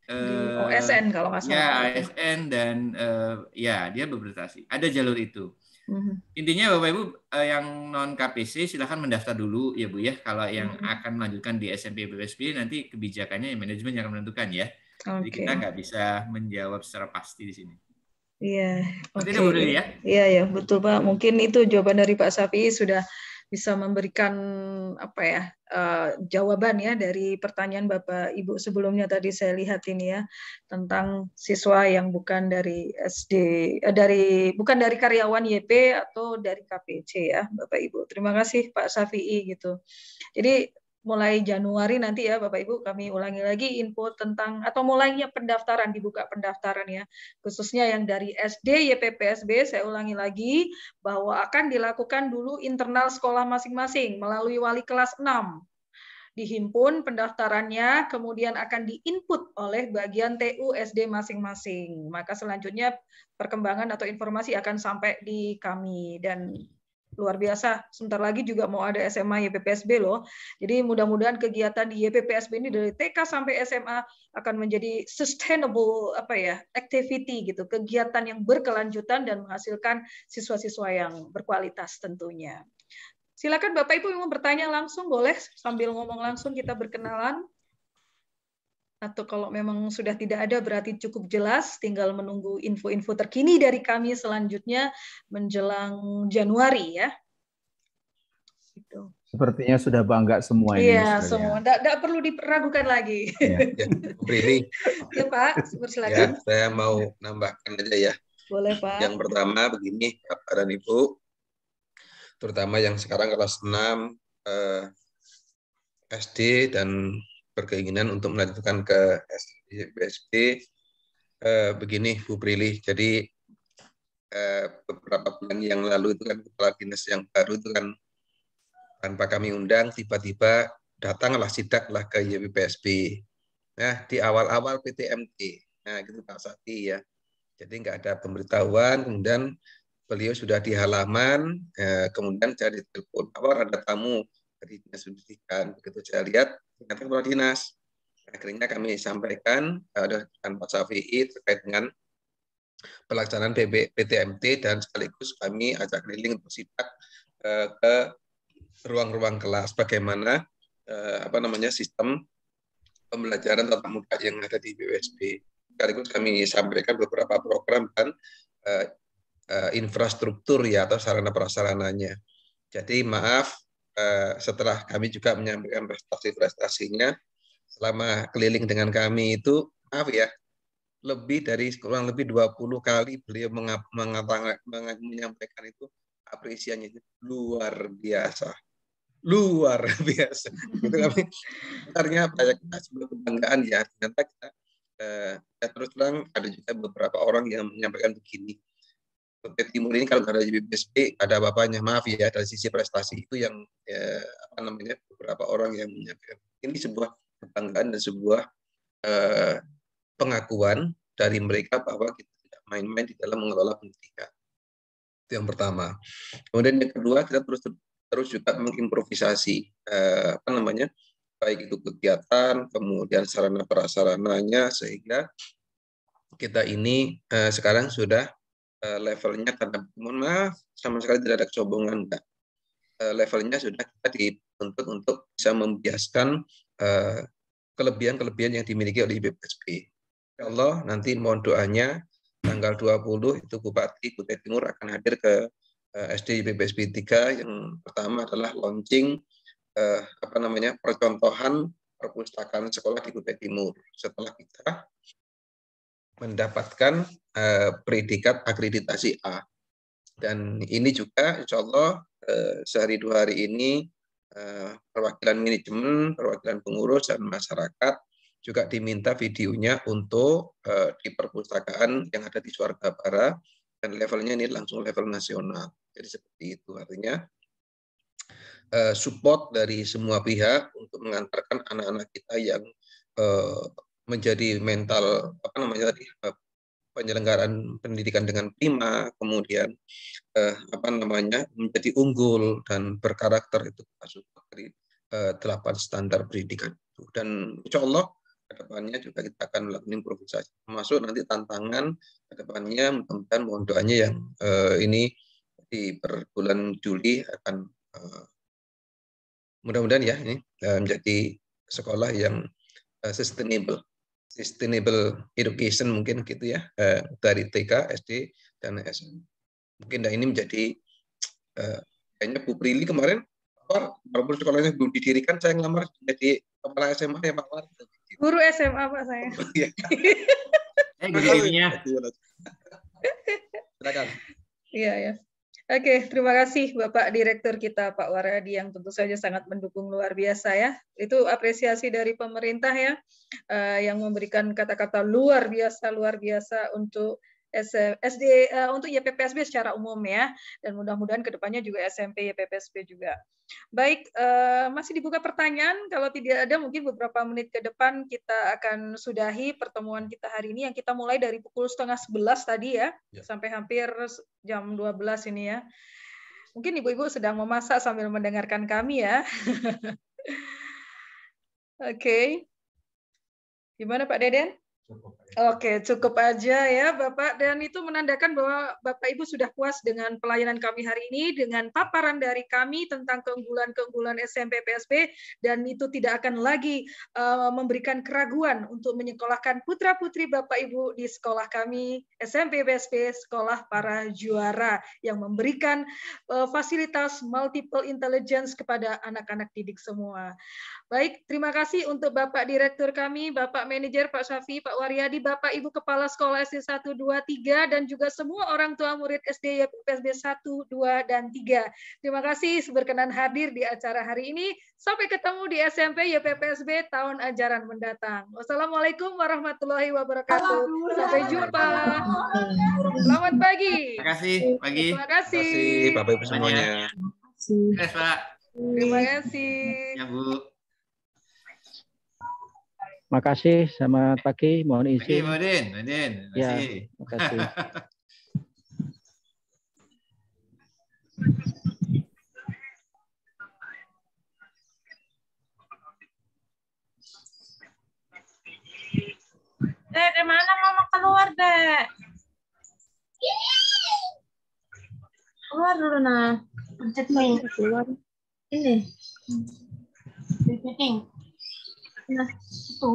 di OSN kalau nggak salah. Ya ASN dan ya dia berprestasi. Ada jalur itu. Intinya Bapak Ibu yang non KPC silahkan mendaftar dulu ya Bu ya. Kalau yang akan melanjutkan di SMP YPPSB nanti kebijakannya manajemen yang akan menentukan ya. Jadi kita nggak bisa menjawab secara pasti di sini. Iya, ya? Iya ya, betul Pak. Mungkin itu jawaban dari Pak Safi sudah bisa memberikan jawaban ya dari pertanyaan Bapak Ibu sebelumnya tadi saya lihat ini ya tentang siswa yang bukan dari bukan dari karyawan YP atau dari KPC ya Bapak Ibu. Terima kasih Pak Safi gitu. Jadi mulai Januari nanti ya Bapak Ibu kami ulangi lagi info tentang atau mulainya pendaftaran, dibuka pendaftaran ya khususnya yang dari SD YPPSB. Saya ulangi lagi bahwa akan dilakukan dulu internal sekolah masing-masing melalui wali kelas 6 dihimpun pendaftarannya, kemudian akan diinput oleh bagian TU SD masing-masing. Maka selanjutnya perkembangan atau informasi akan sampai di kami dan luar biasa, sebentar lagi juga mau ada SMA YPPSB loh. Jadi mudah-mudahan kegiatan di YPPSB ini dari TK sampai SMA akan menjadi sustainable activity gitu, kegiatan yang berkelanjutan dan menghasilkan siswa-siswa yang berkualitas tentunya. Silakan Bapak Ibu yang mau bertanya langsung boleh sambil ngomong langsung kita berkenalan. Atau kalau memang sudah tidak ada berarti cukup jelas, tinggal menunggu info-info terkini dari kami selanjutnya menjelang Januari ya. Gitu. Sepertinya sudah bangga semua ini. Iya, semua. Tidak perlu diragukan lagi. Ya, Prilly. Ya Pak, silakan. Ya, saya mau nambahkan aja ya. Boleh Pak. Yang pertama begini Bapak dan Ibu, terutama yang sekarang kelas 6 SD dan berkeinginan untuk melanjutkan ke YPPSB, begini Bu Prilly, jadi beberapa bulan yang lalu itu kan kepala dinas yang baru itu kan tanpa kami undang tiba-tiba datanglah sidaklah ke YPPSB. di awal-awal PTMT. Nah, gitu Pak Sakti ya. Jadi nggak ada pemberitahuan, kemudian beliau sudah di halaman, kemudian saya ditelepon, ada tamu dari dinas pendidikan. Begitu saya lihat, ternyata kepala dinas. Akhirnya kami sampaikan dengan Pak Syafi'i terkait dengan pelaksanaan PTMT dan sekaligus kami ajak keliling untuk sidak ke ruang-ruang kelas bagaimana sistem pembelajaran tatap muka yang ada di BPSB. Sekaligus kami sampaikan beberapa program dan infrastruktur ya atau sarana prasarananya. Jadi maaf setelah kami juga menyampaikan prestasi-prestasinya selama keliling dengan kami itu, maaf ya, kurang lebih 20 kali beliau menyampaikan itu apresiasinya itu luar biasa. Luar biasa. Itu kami sebenarnya banyak sebuah kebanggaan ya. Ternyata kita terus terang ada juga beberapa orang yang menyampaikan begini. Kota Timur ini kalau nggak ada BPSB ada apa-apanya, maaf ya, dari sisi prestasi itu yang beberapa orang yang menyampaikan. Ini sebuah kebanggaan dan sebuah pengakuan dari mereka bahwa kita tidak main-main di dalam mengelola pendidikan. Itu yang pertama. Kemudian yang kedua, kita terus juga mengimprovisasi baik itu kegiatan, kemudian sarana prasarananya, sehingga kita ini sekarang sudah levelnya, karena mohon maaf sama sekali tidak ada kesombongan, enggak. Levelnya sudah kita dituntut untuk bisa membiaskan kelebihan-kelebihan yang dimiliki oleh BPSB. Ya Allah, nanti mohon doanya tanggal 20 itu Bupati Kutai Timur akan hadir ke SD BPSB 3. Yang pertama adalah launching percontohan perpustakaan sekolah di Kutai Timur. Setelah kita mendapatkan predikat akreditasi A. Dan ini juga insya Allah sehari 2 hari ini perwakilan manajemen, perwakilan pengurus dan masyarakat juga diminta videonya untuk di perpustakaan yang ada di Suarga Barat, dan levelnya ini langsung level nasional. Jadi seperti itu, artinya support dari semua pihak untuk mengantarkan anak-anak kita yang menjadi mental penyelenggaraan pendidikan dengan prima, kemudian menjadi unggul dan berkarakter, itu support dari 8 standar pendidikan itu. Dan insya Allah kedepannya juga kita akan melakukan improvisasi, termasuk nanti tantangan kedepannya, mudah-mudahan mohon doanya yang ini di bulan Juli akan mudah-mudahan ya ini menjadi sekolah yang sustainable education mungkin gitu ya, dari TK, SD dan SMP. Mungkin ini menjadi kayaknya Bu Prilly kemarin walaupun sekolahnya belum didirikan, saya ngelamar jadi kepala SMA ya Pak War. Guru SMA Pak saya. Dirinya. Silakan. Iya ya. Oke, terima kasih Bapak Direktur kita Pak Waryadi yang tentu saja sangat mendukung luar biasa ya. Itu apresiasi dari pemerintah ya, yang memberikan kata-kata luar biasa untuk SD untuk YPPSB secara umum ya, dan mudah-mudahan kedepannya juga SMP YPPSB juga. Baik, masih dibuka pertanyaan. Kalau tidak ada, mungkin beberapa menit ke depan kita akan sudahi pertemuan kita hari ini yang kita mulai dari pukul 10:30 tadi ya, sampai hampir jam 12 ini ya. Mungkin ibu-ibu sedang memasak sambil mendengarkan kami ya. Oke. Gimana Pak Deden? Oke, cukup aja ya Bapak, dan itu menandakan bahwa Bapak Ibu sudah puas dengan pelayanan kami hari ini, dengan paparan dari kami tentang keunggulan-keunggulan SMP PSB, dan itu tidak akan lagi memberikan keraguan untuk menyekolahkan putra-putri Bapak Ibu di sekolah kami, SMP PSB, Sekolah Para Juara, yang memberikan fasilitas multiple intelligence kepada anak-anak didik semua. Baik, terima kasih untuk Bapak Direktur kami, Bapak Manajer, Pak Syafi'i, Pak Waryadi, Bapak Ibu Kepala Sekolah SD 1, 2, 3, dan juga semua orang tua murid SD YPPSB 1, 2, dan 3. Terima kasih berkenan hadir di acara hari ini. Sampai ketemu di SMP YPPSB tahun ajaran mendatang. Wassalamualaikum warahmatullahi wabarakatuh. Sampai jumpa. Selamat pagi. Terima kasih, pagi. Terima kasih. Terima kasih Bapak Ibu semuanya. Terima kasih, Pak. Terima kasih. Ya, Bu. Makasih, selamat pagi. Mohon izin. Pagi, Modin. Ya, makasih. Kemana mama keluar, Dek? Keluar dulu, nah. Pencet main keluar. Ini. Nah, itu.